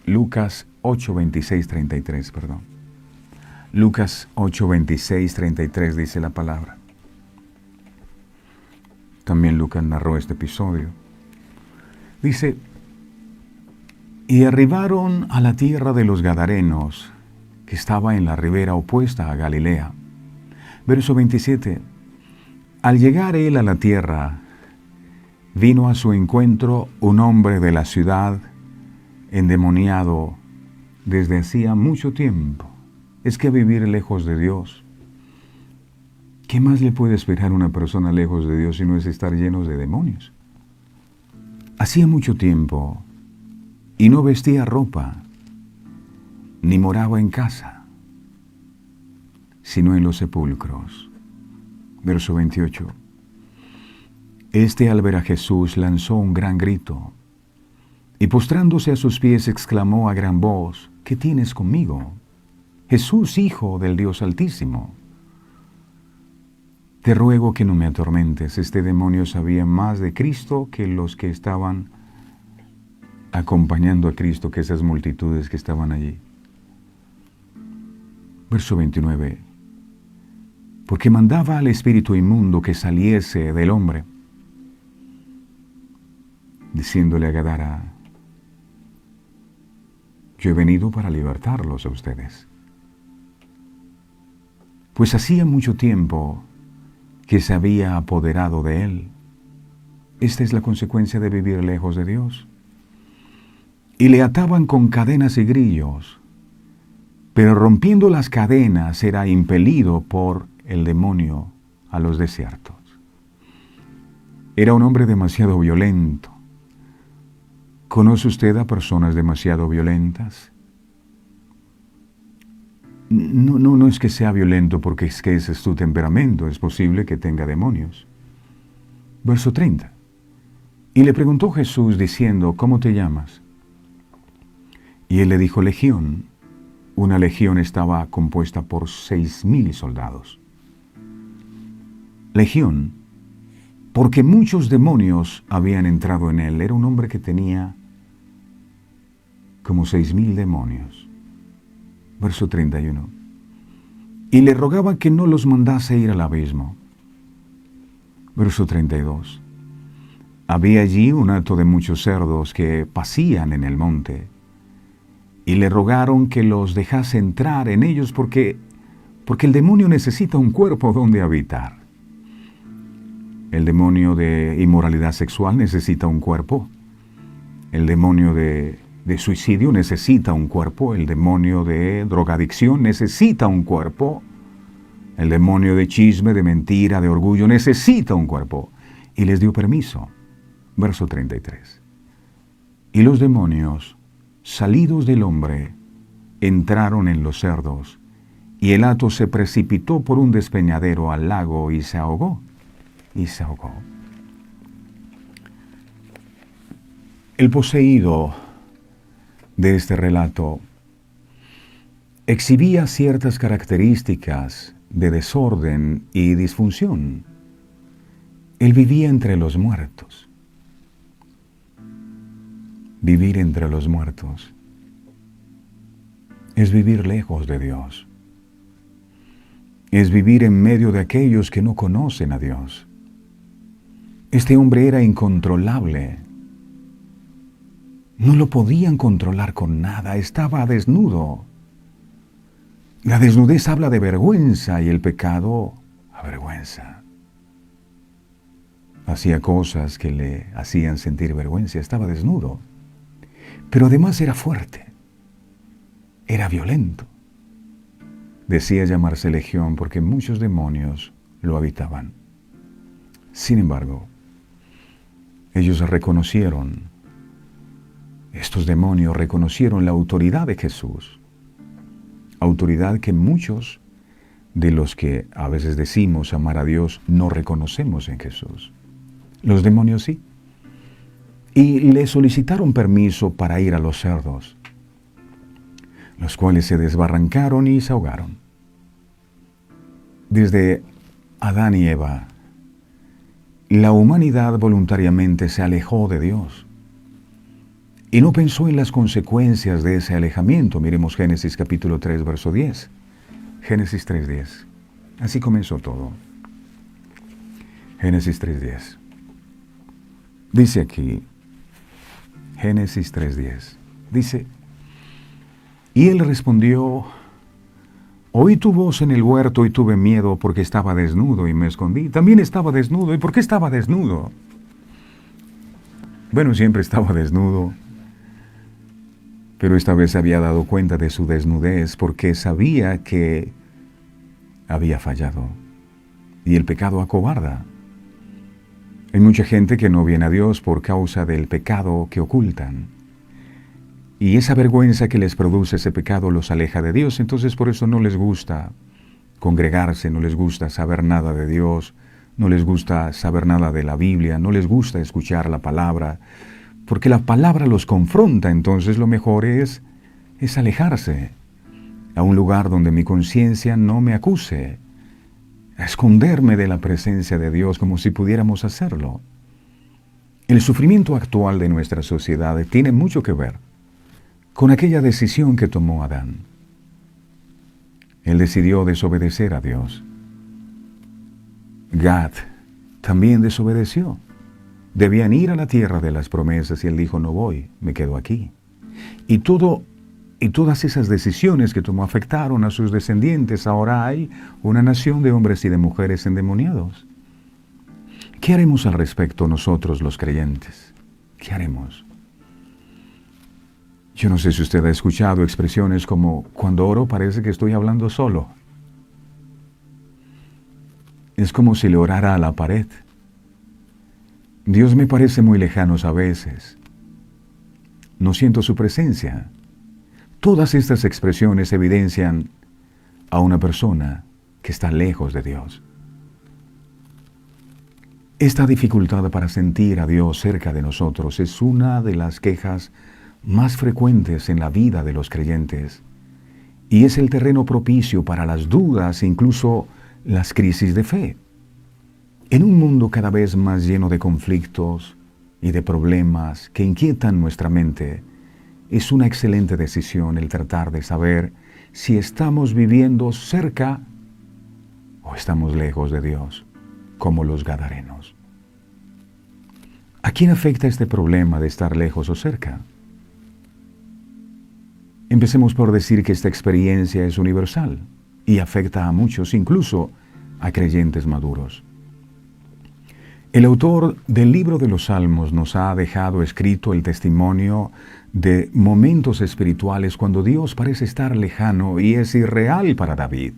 S2: Lucas 8, 26-33, perdón. Lucas 8, 26-33 dice la palabra. También Lucas narró este episodio. Dice: y arribaron a la tierra de los Gadarenos, que estaba en la ribera opuesta a Galilea. Verso 27. Al llegar él a la tierra, vino a su encuentro un hombre de la ciudad, endemoniado desde hacía mucho tiempo. Es que vivir lejos de Dios, ¿qué más le puede esperar a una persona lejos de Dios si no es estar llenos de demonios? Hacía mucho tiempo, y no vestía ropa, ni moraba en casa, sino en los sepulcros. Verso 28. Este, al ver a Jesús, lanzó un gran grito, y postrándose a sus pies exclamó a gran voz: ¿qué tienes conmigo, Jesús, Hijo del Dios Altísimo? Te ruego que no me atormentes. Este demonio sabía más de Cristo que los que estaban acompañando a Cristo, que esas multitudes que estaban allí. Verso 29. Porque mandaba al espíritu inmundo que saliese del hombre, diciéndole a Gadara: yo he venido para libertarlos a ustedes. Pues hacía mucho tiempo que se había apoderado de él. Esta es la consecuencia de vivir lejos de Dios. Y le ataban con cadenas y grillos, pero rompiendo las cadenas era impelido por el demonio a los desiertos. Era un hombre demasiado violento. ¿Conoce usted a personas demasiado violentas? No es que sea violento porque es que ese es su temperamento, es posible que tenga demonios. Verso 30. Y le preguntó Jesús diciendo: ¿cómo te llamas? Y él le dijo: Legión. Una legión estaba compuesta por 6,000 soldados. Legión, porque muchos demonios habían entrado en él. Era un hombre que tenía como 6,000 demonios. Verso 31. Y le rogaba que no los mandase ir al abismo. Verso 32. Había allí un hato de muchos cerdos que pacían en el monte, y le rogaron que los dejase entrar en ellos porque el demonio necesita un cuerpo donde habitar. El demonio de inmoralidad sexual necesita un cuerpo. El demonio de suicidio necesita un cuerpo. El demonio de drogadicción necesita un cuerpo. El demonio de chisme, de mentira, de orgullo necesita un cuerpo. Y les dio permiso. Verso 33. Y los demonios, salidos del hombre, entraron en los cerdos, y el hato se precipitó por un despeñadero al lago y se ahogó. El poseído de este relato exhibía ciertas características de desorden y disfunción. Él vivía entre los muertos. Vivir entre los muertos es vivir lejos de Dios. Es vivir en medio de aquellos que no conocen a Dios. Este hombre era incontrolable. No lo podían controlar con nada. Estaba desnudo. La desnudez habla de vergüenza y el pecado avergüenza. hacía cosas que le hacían sentir vergüenza, estaba desnudo. Pero además era fuerte, era violento. Decía llamarse Legión porque muchos demonios lo habitaban. Sin embargo, ellos estos demonios reconocieron la autoridad de Jesús, autoridad que muchos de los que a veces decimos amar a Dios no reconocemos en Jesús. Los demonios sí. Y le solicitaron permiso para ir a los cerdos, los cuales se desbarrancaron y se ahogaron. Desde Adán y Eva, la humanidad voluntariamente se alejó de Dios y no pensó en las consecuencias de ese alejamiento. Miremos Génesis capítulo 3, verso 10. Génesis 3:10. Así comenzó todo. Génesis 3:10. Dice aquí, Génesis 3:10. Dice, y él respondió, oí tu voz en el huerto y tuve miedo porque estaba desnudo y me escondí. También estaba desnudo. ¿Y por qué estaba desnudo? Bueno, siempre estaba desnudo, pero esta vez se había dado cuenta de su desnudez porque sabía que había fallado. Y el pecado acobarda. Hay mucha gente que no viene a Dios por causa del pecado que ocultan. Y esa vergüenza que les produce ese pecado los aleja de Dios. Entonces por eso no les gusta congregarse, no les gusta saber nada de Dios, no les gusta saber nada de la Biblia, no les gusta escuchar la palabra, porque la palabra los confronta. Entonces lo mejor es alejarse a un lugar donde mi conciencia no me acuse, a esconderme de la presencia de Dios como si pudiéramos hacerlo. El sufrimiento actual de nuestra sociedad tiene mucho que ver con aquella decisión que tomó Adán. Él decidió desobedecer a Dios. Gad también desobedeció. Debían ir a la tierra de las promesas y él dijo, no voy, me quedo aquí. Y todas esas decisiones que tomó afectaron a sus descendientes. Ahora hay una nación de hombres y de mujeres endemoniados. ¿Qué haremos al respecto nosotros los creyentes? ¿Qué haremos? Yo no sé si usted ha escuchado expresiones como, cuando oro parece que estoy hablando solo. Es como si le orara a la pared. Dios me parece muy lejano a veces. No siento su presencia. Todas estas expresiones evidencian a una persona que está lejos de Dios. Esta dificultad para sentir a Dios cerca de nosotros es una de las quejas más frecuentes en la vida de los creyentes y es el terreno propicio para las dudas e incluso las crisis de fe. En un mundo cada vez más lleno de conflictos y de problemas que inquietan nuestra mente, es una excelente decisión el tratar de saber si estamos viviendo cerca o estamos lejos de Dios, como los gadarenos. ¿A quién afecta este problema de estar lejos o cerca? Empecemos por decir que esta experiencia es universal y afecta a muchos, incluso a creyentes maduros. El autor del libro de los Salmos nos ha dejado escrito el testimonio de momentos espirituales cuando Dios parece estar lejano y es irreal para David.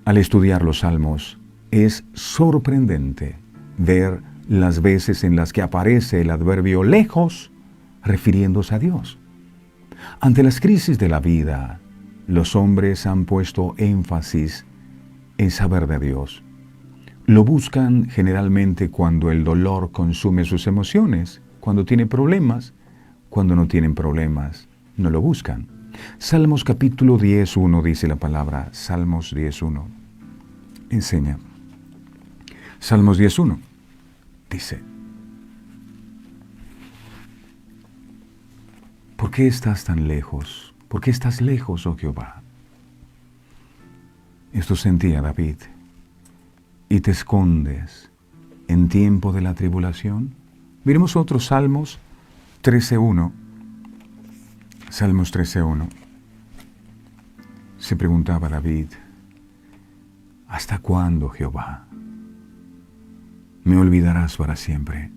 S2: Al estudiar los Salmos, es sorprendente ver las veces en las que aparece el adverbio lejos refiriéndose a Dios. Ante las crisis de la vida, los hombres han puesto énfasis en saber de Dios. Lo buscan generalmente cuando el dolor consume sus emociones, cuando tiene problemas, cuando no tienen problemas, no lo buscan. Salmos capítulo 10:1 dice la palabra, Salmos 10:1. Enseña. Salmos 10:1 dice, ¿por qué estás tan lejos? ¿Por qué estás lejos, oh Jehová? Esto sentía David. ¿Y te escondes en tiempo de la tribulación? Miremos otros Salmos 13:1. Salmos 13:1. Se preguntaba David, ¿hasta cuándo, Jehová? me olvidarás para siempre?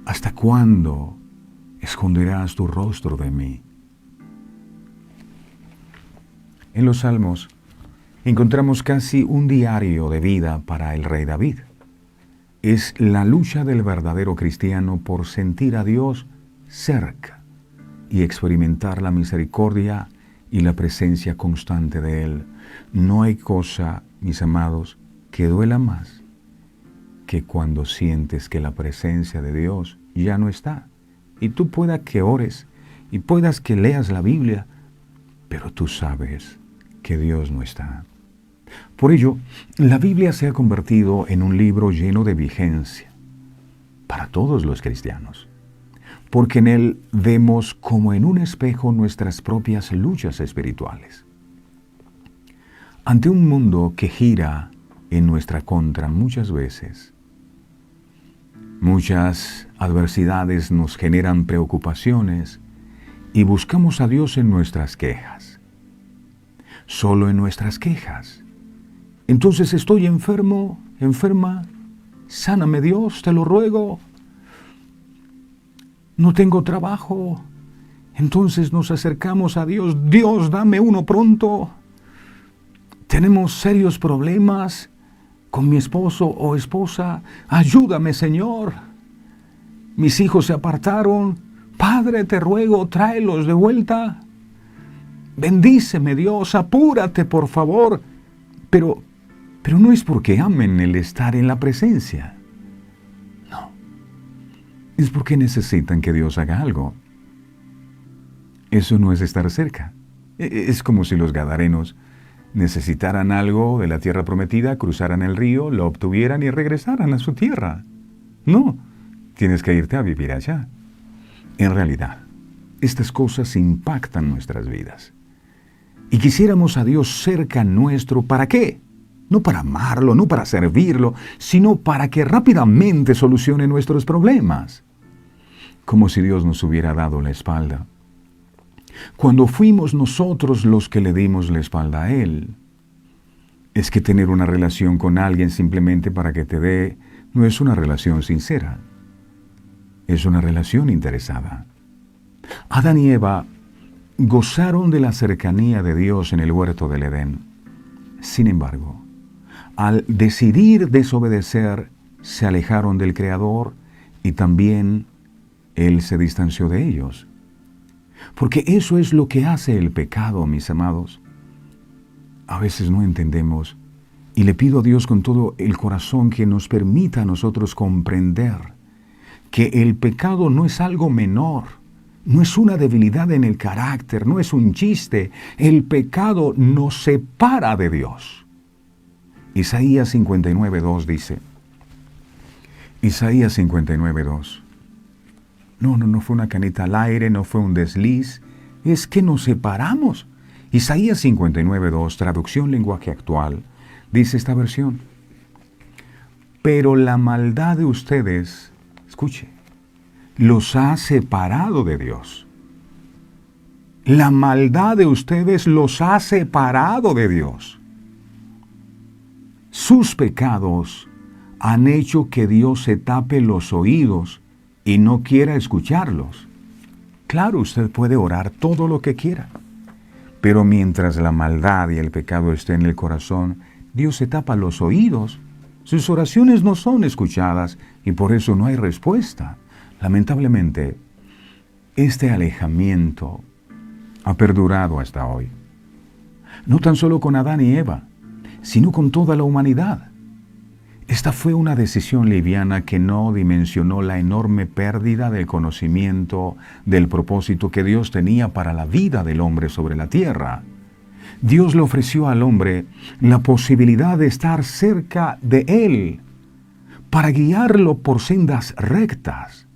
S2: ¿Hasta cuándo esconderás tu rostro de mí? En los Salmos encontramos casi un diario de vida para el rey David. Es la lucha del verdadero cristiano por sentir a Dios cerca y experimentar la misericordia y la presencia constante de Él. No hay cosa, mis amados, que duela más que cuando sientes que la presencia de Dios ya no está. Y tú puedas que ores y puedas que leas la Biblia, pero tú sabes que Dios no está. Por ello, la Biblia se ha convertido en un libro lleno de vigencia para todos los cristianos, porque en él vemos como en un espejo nuestras propias luchas espirituales. Ante un mundo que gira en nuestra contra muchas veces, muchas adversidades nos generan preocupaciones y buscamos a Dios en nuestras quejas. Solo en nuestras quejas. Entonces estoy enfermo, enferma, sáname Dios, te lo ruego. No tengo trabajo, entonces nos acercamos a Dios, Dios, dame uno pronto. Tenemos serios problemas con mi esposo o esposa, ayúdame Señor. Mis hijos se apartaron, Padre, te ruego, tráelos de vuelta. Bendíceme Dios, apúrate por favor. Pero no es porque amen el estar en la presencia. No. Es porque necesitan que Dios haga algo. Eso no es estar cerca. Es como si los gadarenos necesitaran algo de la tierra prometida, cruzaran el río, lo obtuvieran y regresaran a su tierra. No, tienes que irte a vivir allá. En realidad, estas cosas impactan nuestras vidas. Y quisiéramos a Dios cerca nuestro, ¿para qué? No para amarlo, no para servirlo, sino para que rápidamente solucione nuestros problemas. Como si Dios nos hubiera dado la espalda. Cuando fuimos nosotros los que le dimos la espalda a Él. Es que tener una relación con alguien simplemente para que te dé, no es una relación sincera. Es una relación interesada. Adán y Eva gozaron de la cercanía de Dios en el huerto del Edén. Sin embargo, al decidir desobedecer, se alejaron del Creador y también Él se distanció de ellos. Porque eso es lo que hace el pecado, mis amados. A veces no entendemos y le pido a Dios con todo el corazón que nos permita a nosotros comprender que el pecado no es algo menor, no es una debilidad en el carácter, no es un chiste. El pecado nos separa de Dios. Isaías 59:2 dice, Isaías 59:2, no fue una canita al aire, no fue un desliz, es que nos separamos. Isaías 59:2, traducción lenguaje actual, dice esta versión, pero la maldad de ustedes, escuche, los ha separado de Dios. La maldad de ustedes los ha separado de Dios. Sus pecados han hecho que Dios se tape los oídos y no quiera escucharlos. Claro, usted puede orar todo lo que quiera, pero mientras la maldad y el pecado estén en el corazón, Dios se tapa los oídos. Sus oraciones no son escuchadas y por eso no hay respuesta. Lamentablemente, este alejamiento ha perdurado hasta hoy. No tan solo con Adán y Eva, sino con toda la humanidad. Esta fue una decisión liviana que no dimensionó la enorme pérdida del conocimiento del propósito que Dios tenía para la vida del hombre sobre la tierra. Dios le ofreció al hombre la posibilidad de estar cerca de Él, para guiarlo por sendas rectas.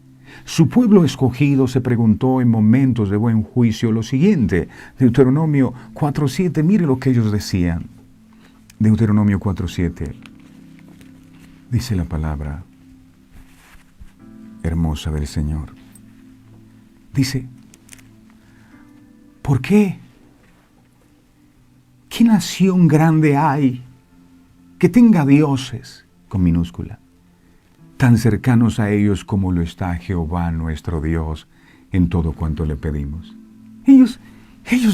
S2: Su pueblo escogido se preguntó en momentos de buen juicio lo siguiente. Deuteronomio 4:7, mire lo que ellos decían. Deuteronomio 4:7. Dice la palabra hermosa del Señor. Dice, ¿por qué? ¿Qué nación grande hay que tenga dioses, con minúscula, tan cercanos a ellos como lo está Jehová nuestro Dios en todo cuanto le pedimos. Ellos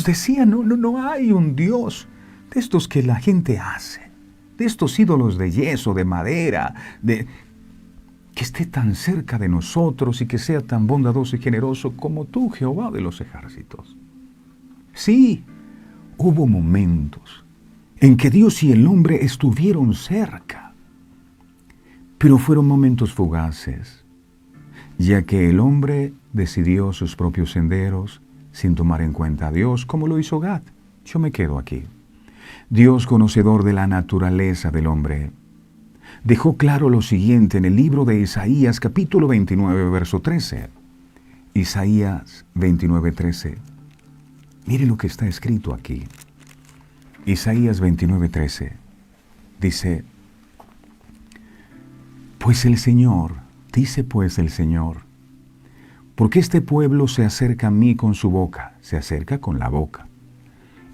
S2: decían, no hay un Dios de estos que la gente hace, de estos ídolos de yeso, de madera, que esté tan cerca de nosotros y que sea tan bondadoso y generoso como tú, Jehová de los ejércitos. Sí, hubo momentos en que Dios y el hombre estuvieron cerca, pero fueron momentos fugaces, ya que el hombre decidió sus propios senderos sin tomar en cuenta a Dios, como lo hizo Gad. Yo me quedo aquí. Dios, conocedor de la naturaleza del hombre, dejó claro lo siguiente en el libro de Isaías, capítulo 29, verso 13. Isaías 29, 13. Mire lo que está escrito aquí. Isaías 29, 13. Dice, pues el Señor, porque este pueblo se acerca a mí con su boca, se acerca con la boca,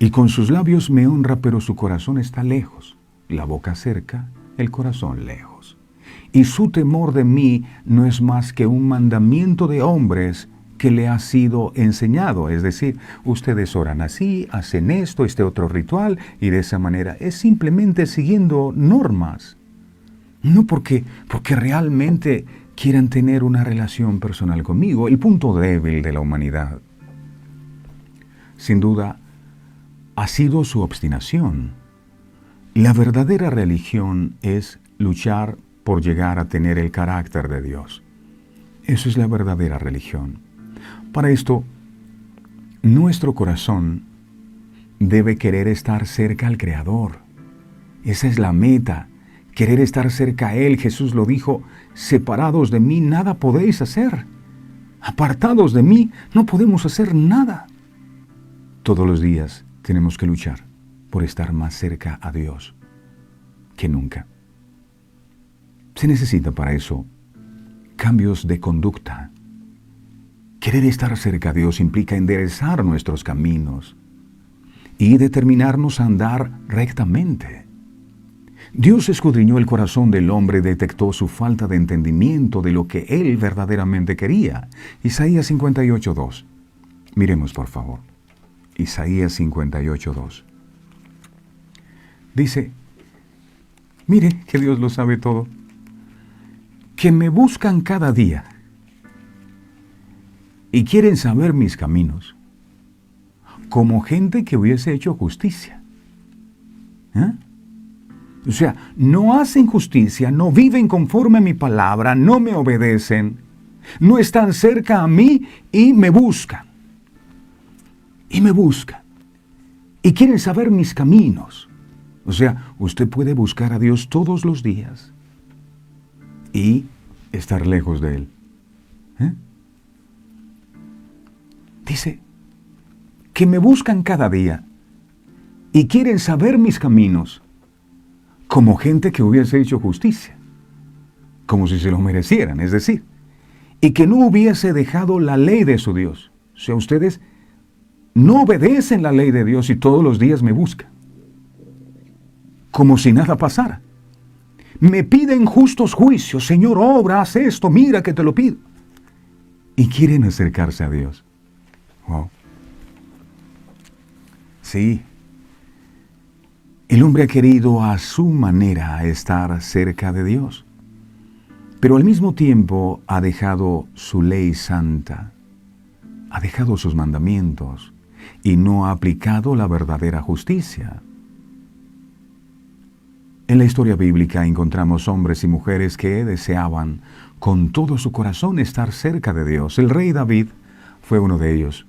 S2: y con sus labios me honra, pero su corazón está lejos. La boca cerca, el corazón lejos. Y su temor de mí no es más que un mandamiento de hombres que le ha sido enseñado. Es decir, ustedes oran así, hacen esto, este otro ritual, y de esa manera es simplemente siguiendo normas. No porque realmente quieran tener una relación personal conmigo, el punto débil de la humanidad. Sin duda, ha sido su obstinación. La verdadera religión es luchar por llegar a tener el carácter de Dios. Eso es la verdadera religión. Para esto, nuestro corazón debe querer estar cerca al Creador. Esa es la meta, querer estar cerca a Él. Jesús lo dijo, separados de mí nada podéis hacer. Apartados de mí no podemos hacer nada. Todos los días tenemos que luchar por estar más cerca a Dios que nunca. Se necesita para eso cambios de conducta. Querer estar cerca a Dios implica enderezar nuestros caminos y determinarnos a andar rectamente. Dios escudriñó el corazón del hombre y detectó su falta de entendimiento de lo que él verdaderamente quería. Isaías 58:2. Miremos, por favor. Isaías 58:2. Dice, mire que Dios lo sabe todo, que me buscan cada día y quieren saber mis caminos, como gente que hubiese hecho justicia. O sea, no hacen justicia, no viven conforme a mi palabra, no me obedecen, no están cerca a mí y me buscan. Y me buscan. Y quieren saber mis caminos. O sea, usted puede buscar a Dios todos los días y estar lejos de Él. Dice, que me buscan cada día y quieren saber mis caminos, como gente que hubiese hecho justicia, como si se lo merecieran, es decir, y que no hubiese dejado la ley de su Dios. O sea, ustedes no obedecen la ley de Dios y todos los días me buscan, como si nada pasara. Me piden justos juicios, Señor, obra, haz esto, mira que te lo pido. Y quieren acercarse a Dios. Wow. Sí. El hombre ha querido a su manera estar cerca de Dios, pero al mismo tiempo ha dejado su ley santa, ha dejado sus mandamientos y no ha aplicado la verdadera justicia. En la historia bíblica encontramos hombres y mujeres que deseaban con todo su corazón estar cerca de Dios. El rey David fue uno de ellos.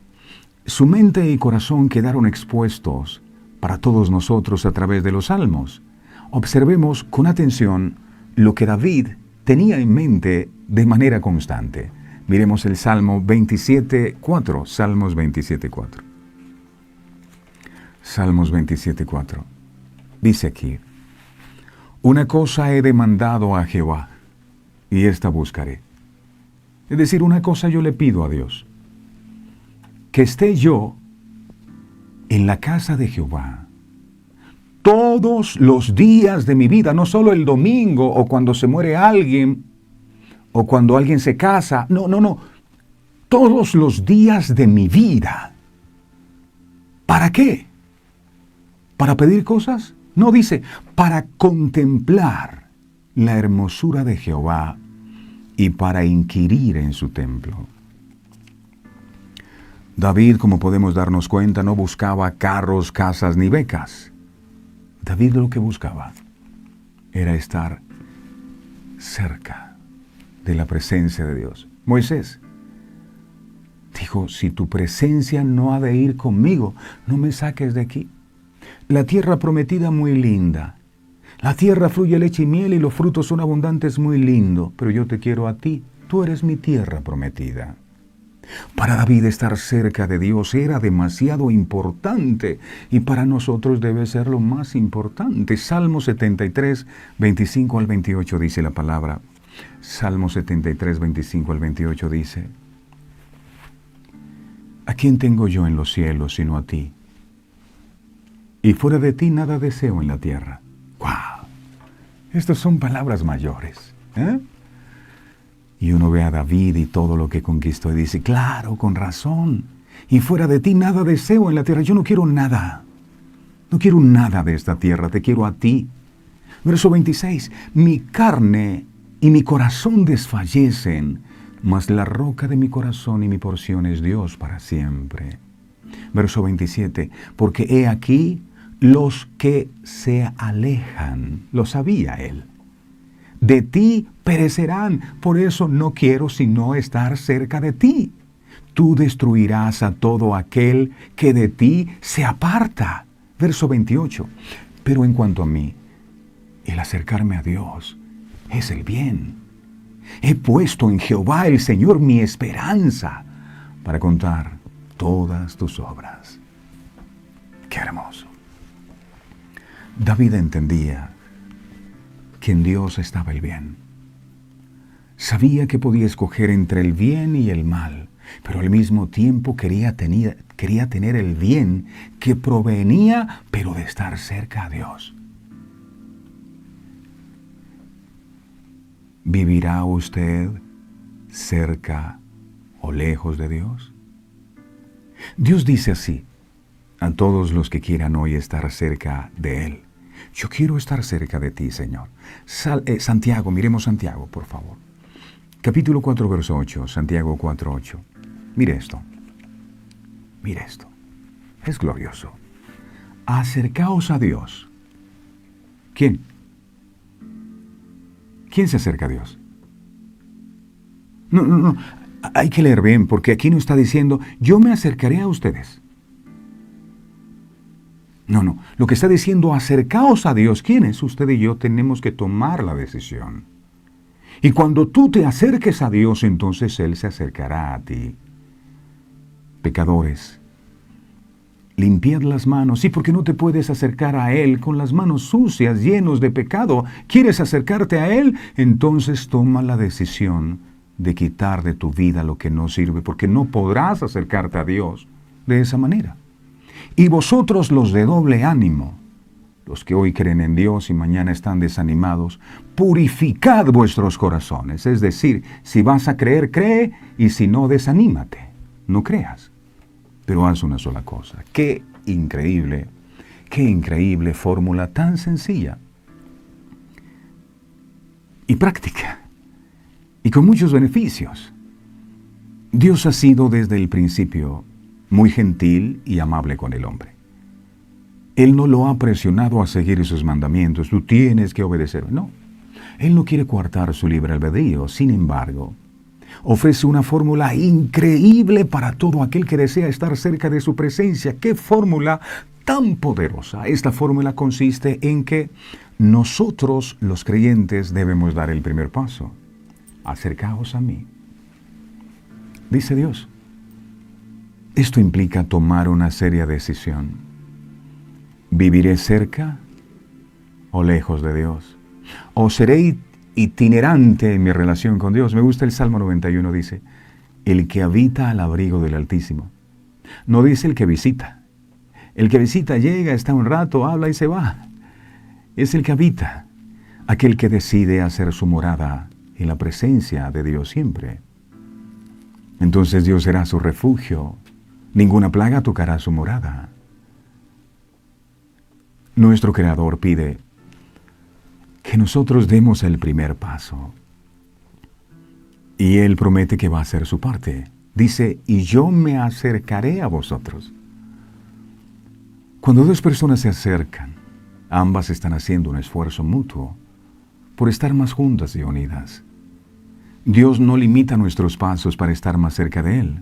S2: Su mente y corazón quedaron expuestos para todos nosotros a través de los salmos. Observemos con atención lo que David tenía en mente de manera constante. Miremos el Salmo 27:4. Salmos 27:4. Salmos 27:4. Dice aquí, una cosa he demandado a Jehová, y esta buscaré. Es decir, una cosa yo le pido a Dios, que esté yo en la casa de Jehová todos los días de mi vida, no solo el domingo o cuando se muere alguien, o cuando alguien se casa. No, no, no. Todos los días de mi vida. ¿Para qué? ¿Para pedir cosas? No, dice, para contemplar la hermosura de Jehová y para inquirir en su templo. David, como podemos darnos cuenta, no buscaba carros, casas ni becas. David lo que buscaba era estar cerca de la presencia de Dios. Moisés dijo, si tu presencia no ha de ir conmigo, no me saques de aquí. La tierra prometida muy linda. La tierra fluye leche y miel y los frutos son abundantes, muy lindo. Pero yo te quiero a ti. Tú eres mi tierra prometida. Para David estar cerca de Dios era demasiado importante y para nosotros debe ser lo más importante. Salmo 73, 25 al 28 dice la palabra. Salmo 73, 25 al 28 dice, ¿a quién tengo yo en los cielos sino a ti? Y fuera de ti nada deseo en la tierra. ¡Wow! Estas son palabras mayores, ¿eh? Y uno ve a David y todo lo que conquistó y dice, claro, con razón. Y fuera de ti nada deseo en la tierra. Yo no quiero nada. No quiero nada de esta tierra. Te quiero a ti. Verso 26. Mi carne y mi corazón desfallecen, mas la roca de mi corazón y mi porción es Dios para siempre. Verso 27. Porque he aquí los que se alejan. Lo sabía él. De ti perecerán, por eso no quiero sino estar cerca de ti. Tú destruirás a todo aquel que de ti se aparta. Verso 28. Pero en cuanto a mí, el acercarme a Dios es el bien. He puesto en Jehová el Señor mi esperanza para contar todas tus obras. Qué hermoso. David entendía que en Dios estaba el bien. Sabía que podía escoger entre el bien y el mal, pero al mismo tiempo quería tener el bien que provenía, pero de estar cerca a Dios. ¿Vivirá usted cerca o lejos de Dios? Dios dice así a todos los que quieran hoy estar cerca de Él. Yo quiero estar cerca de ti, Señor. Santiago, miremos Santiago, por favor. Capítulo 4, verso 8, Santiago 4, 8. Mire esto. Mire esto. Es glorioso. Acercaos a Dios. ¿Quién? ¿Quién se acerca a Dios? No. Hay que leer bien, porque aquí no está diciendo, yo me acercaré a ustedes. No. Lo que está diciendo, acercaos a Dios. ¿Quién es? Usted y yo tenemos que tomar la decisión. Y cuando tú te acerques a Dios, entonces Él se acercará a ti. Pecadores, limpiad las manos. Sí, porque no te puedes acercar a Él con las manos sucias, llenos de pecado. ¿Quieres acercarte a Él? Entonces toma la decisión de quitar de tu vida lo que no sirve, porque no podrás acercarte a Dios de esa manera. Y vosotros los de doble ánimo, los que hoy creen en Dios y mañana están desanimados, purificad vuestros corazones. Es decir, si vas a creer, cree, y si no, desanímate. No creas, pero haz una sola cosa. Qué increíble fórmula tan sencilla y práctica, y con muchos beneficios. Dios ha sido desde el principio muy gentil y amable con el hombre. Él no lo ha presionado a seguir sus mandamientos. Tú tienes que obedecer. No. Él no quiere coartar su libre albedrío. Sin embargo, ofrece una fórmula increíble para todo aquel que desea estar cerca de su presencia. ¡Qué fórmula tan poderosa! Esta fórmula consiste en que nosotros, los creyentes, debemos dar el primer paso. Acercaos a mí, dice Dios. Esto implica tomar una seria decisión. ¿Viviré cerca o lejos de Dios? ¿O seré itinerante en mi relación con Dios? Me gusta el Salmo 91, dice, el que habita al abrigo del Altísimo. No dice el que visita. El que visita llega, está un rato, habla y se va. Es el que habita, aquel que decide hacer su morada en la presencia de Dios siempre. Entonces Dios será su refugio, ninguna plaga tocará su morada. Nuestro Creador pide que nosotros demos el primer paso. Y Él promete que va a hacer su parte. Dice, y yo me acercaré a vosotros. Cuando dos personas se acercan, ambas están haciendo un esfuerzo mutuo por estar más juntas y unidas. Dios no limita nuestros pasos para estar más cerca de Él.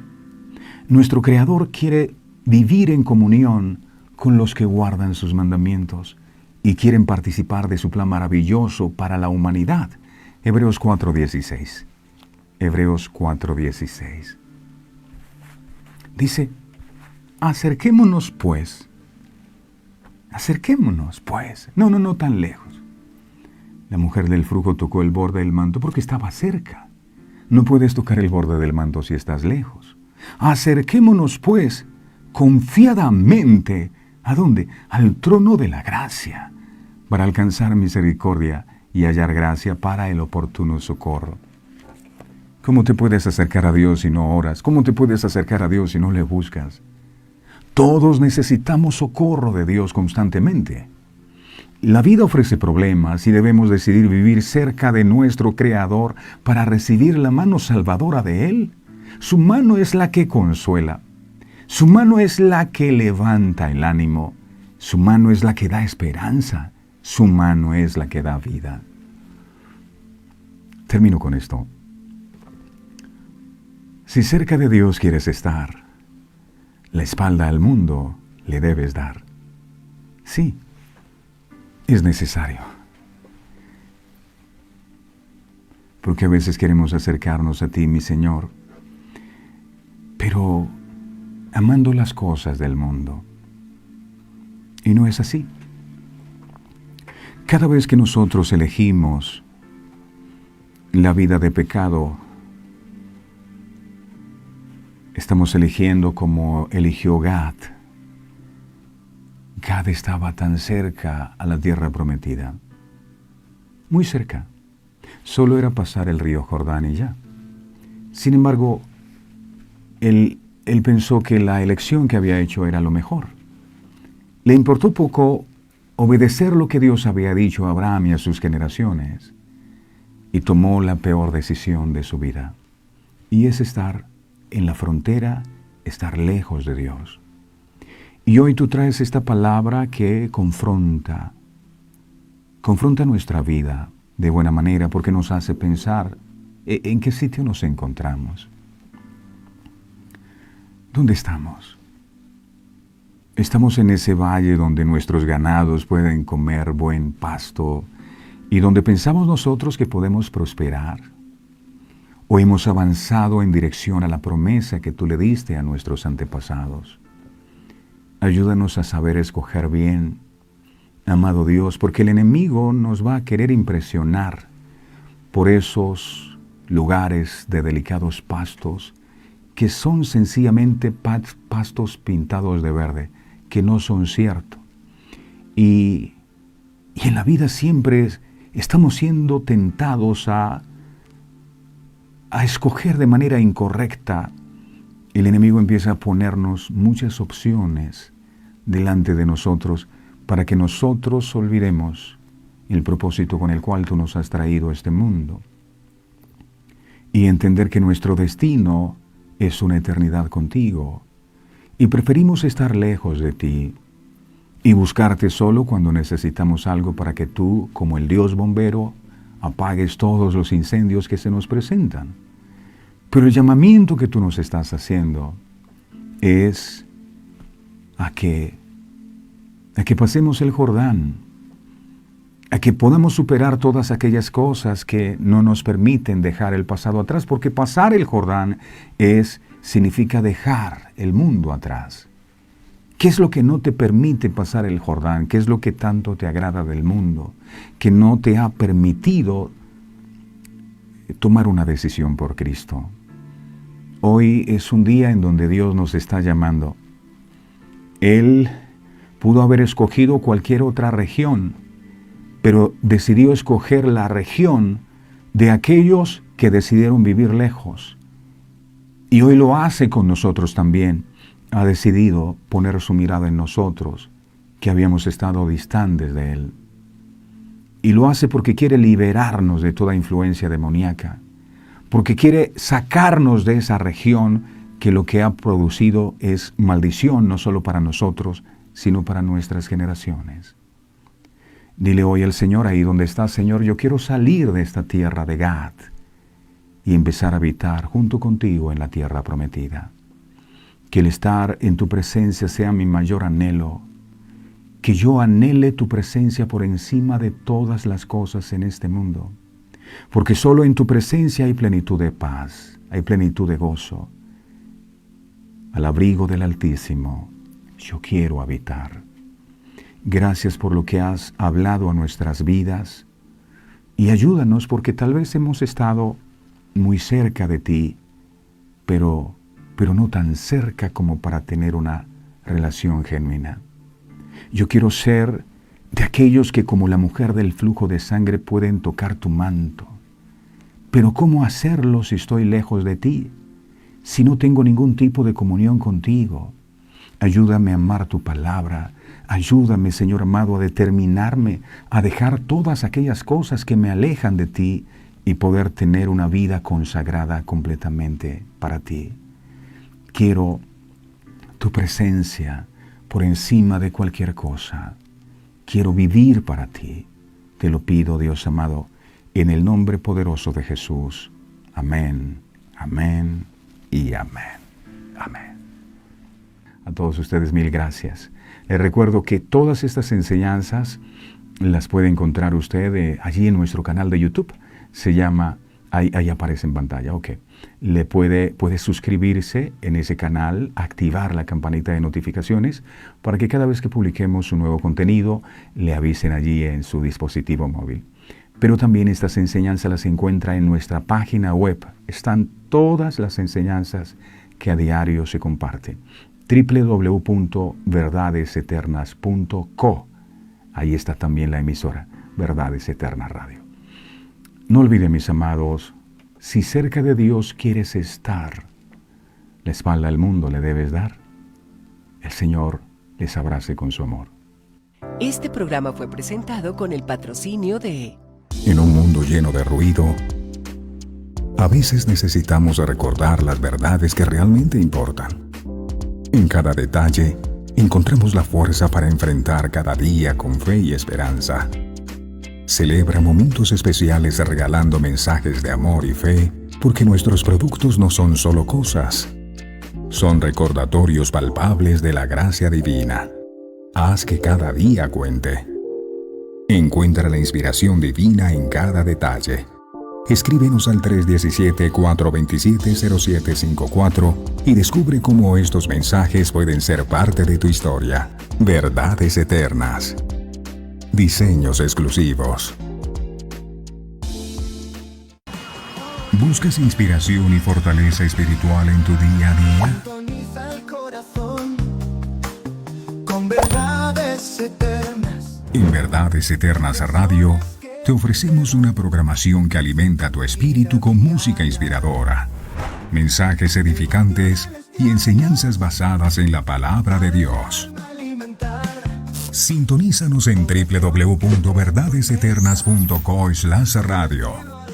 S2: Nuestro Creador quiere vivir en comunión con los que guardan sus mandamientos y quieren participar de su plan maravilloso para la humanidad. Hebreos 4:16. Hebreos 4:16. Dice, acerquémonos pues. No tan lejos. La mujer del flujo tocó el borde del manto porque estaba cerca. No puedes tocar el borde del manto si estás lejos. Acerquémonos pues confiadamente. ¿A dónde? Al trono de la gracia, para alcanzar misericordia y hallar gracia para el oportuno socorro. ¿Cómo te puedes acercar a Dios si no oras? ¿Cómo te puedes acercar a Dios si no le buscas? Todos necesitamos socorro de Dios constantemente. La vida ofrece problemas y debemos decidir vivir cerca de nuestro Creador para recibir la mano salvadora de Él. Su mano es la que consuela. Su mano es la que levanta el ánimo. Su mano es la que da esperanza. Su mano es la que da vida. Termino con esto. Si cerca de Dios quieres estar, la espalda al mundo le debes dar. Sí, es necesario. Porque a veces queremos acercarnos a ti, mi Señor, pero amando las cosas del mundo. Y no es así. Cada vez que nosotros elegimos la vida de pecado, estamos eligiendo como eligió Gad. Gad estaba tan cerca a la tierra prometida. Muy cerca. Solo era pasar el río Jordán y ya. Sin embargo, él pensó que la elección que había hecho era lo mejor. Le importó poco obedecer lo que Dios había dicho a Abraham y a sus generaciones, y tomó la peor decisión de su vida, y es estar en la frontera, estar lejos de Dios. Y hoy tú traes esta palabra que confronta nuestra vida de buena manera, porque nos hace pensar en qué sitio nos encontramos. ¿Dónde estamos? Estamos en ese valle donde nuestros ganados pueden comer buen pasto y donde pensamos nosotros que podemos prosperar. ¿O hemos avanzado en dirección a la promesa que tú le diste a nuestros antepasados? Ayúdanos a saber escoger bien, amado Dios, porque el enemigo nos va a querer impresionar por esos lugares de delicados pastos que son sencillamente pastos pintados de verde, que no son ciertos. Y en la vida siempre estamos siendo tentados a escoger de manera incorrecta. El enemigo empieza a ponernos muchas opciones delante de nosotros para que nosotros olvidemos el propósito con el cual tú nos has traído a este mundo. Y entender que nuestro destino es una eternidad contigo, y preferimos estar lejos de ti y buscarte solo cuando necesitamos algo para que tú, como el Dios bombero, apagues todos los incendios que se nos presentan. Pero el llamamiento que tú nos estás haciendo es a que pasemos el Jordán, a que podamos superar todas aquellas cosas que no nos permiten dejar el pasado atrás, porque pasar el Jordán significa dejar el mundo atrás. ¿Qué es lo que no te permite pasar el Jordán? ¿Qué es lo que tanto te agrada del mundo? Que no te ha permitido tomar una decisión por Cristo. Hoy es un día en donde Dios nos está llamando. Él pudo haber escogido cualquier otra región, pero decidió escoger la región de aquellos que decidieron vivir lejos. Y hoy lo hace con nosotros también. Ha decidido poner su mirada en nosotros, que habíamos estado distantes de Él. Y lo hace porque quiere liberarnos de toda influencia demoníaca, porque quiere sacarnos de esa región que lo que ha producido es maldición, no solo para nosotros, sino para nuestras generaciones. Dile hoy al Señor, ahí donde estás: Señor, yo quiero salir de esta tierra de Gad y empezar a habitar junto contigo en la tierra prometida. Que el estar en tu presencia sea mi mayor anhelo, que yo anhele tu presencia por encima de todas las cosas en este mundo, porque solo en tu presencia hay plenitud de paz, hay plenitud de gozo. Al abrigo del Altísimo, yo quiero habitar. Gracias por lo que has hablado a nuestras vidas y ayúdanos, porque tal vez hemos estado muy cerca de ti, pero no tan cerca como para tener una relación genuina. Yo quiero ser de aquellos que, como la mujer del flujo de sangre, pueden tocar tu manto. Pero ¿cómo hacerlo si estoy lejos de ti? Si no tengo ningún tipo de comunión contigo. Ayúdame a amar tu palabra. Ayúdame, Señor amado, a determinarme a dejar todas aquellas cosas que me alejan de ti y poder tener una vida consagrada completamente para ti. Quiero tu presencia por encima de cualquier cosa. Quiero vivir para ti. Te lo pido, Dios amado, en el nombre poderoso de Jesús. Amén, amén y amén. Amén. A todos ustedes, mil gracias. Les recuerdo que todas estas enseñanzas las puede encontrar usted allí en nuestro canal de YouTube. Se llama, ahí aparece en pantalla, ok. Puede suscribirse en ese canal, activar la campanita de notificaciones para que cada vez que publiquemos un nuevo contenido le avisen allí en su dispositivo móvil. Pero también estas enseñanzas las encuentra en nuestra página web. Están todas las enseñanzas que a diario se comparten. www.verdadeseternas.co. Ahí está también la emisora, Verdades Eternas Radio. No olviden, mis amados, si cerca de Dios quieres estar, la espalda al mundo le debes dar. El Señor les abrace con su amor.
S1: Este programa fue presentado con el patrocinio de...
S5: En un mundo lleno de ruido, a veces necesitamos recordar las verdades que realmente importan. En cada detalle, encontramos la fuerza para enfrentar cada día con fe y esperanza. Celebra momentos especiales regalando mensajes de amor y fe, porque nuestros productos no son solo cosas, son recordatorios palpables de la gracia divina. Haz que cada día cuente. Encuentra la inspiración divina en cada detalle. Escríbenos al 317-427-0754 y descubre cómo estos mensajes pueden ser parte de tu historia. Verdades Eternas. Diseños exclusivos. ¿Buscas inspiración y fortaleza espiritual en tu día a día?
S3: Sintoniza el corazón con verdades eternas.
S5: En Verdades Eternas Radio te ofrecemos una programación que alimenta tu espíritu con música inspiradora, mensajes edificantes y enseñanzas basadas en la palabra de Dios. Sintonízanos en www.verdadeseternas.co/radio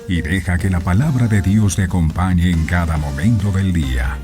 S5: y deja que la palabra de Dios te acompañe en cada momento del día.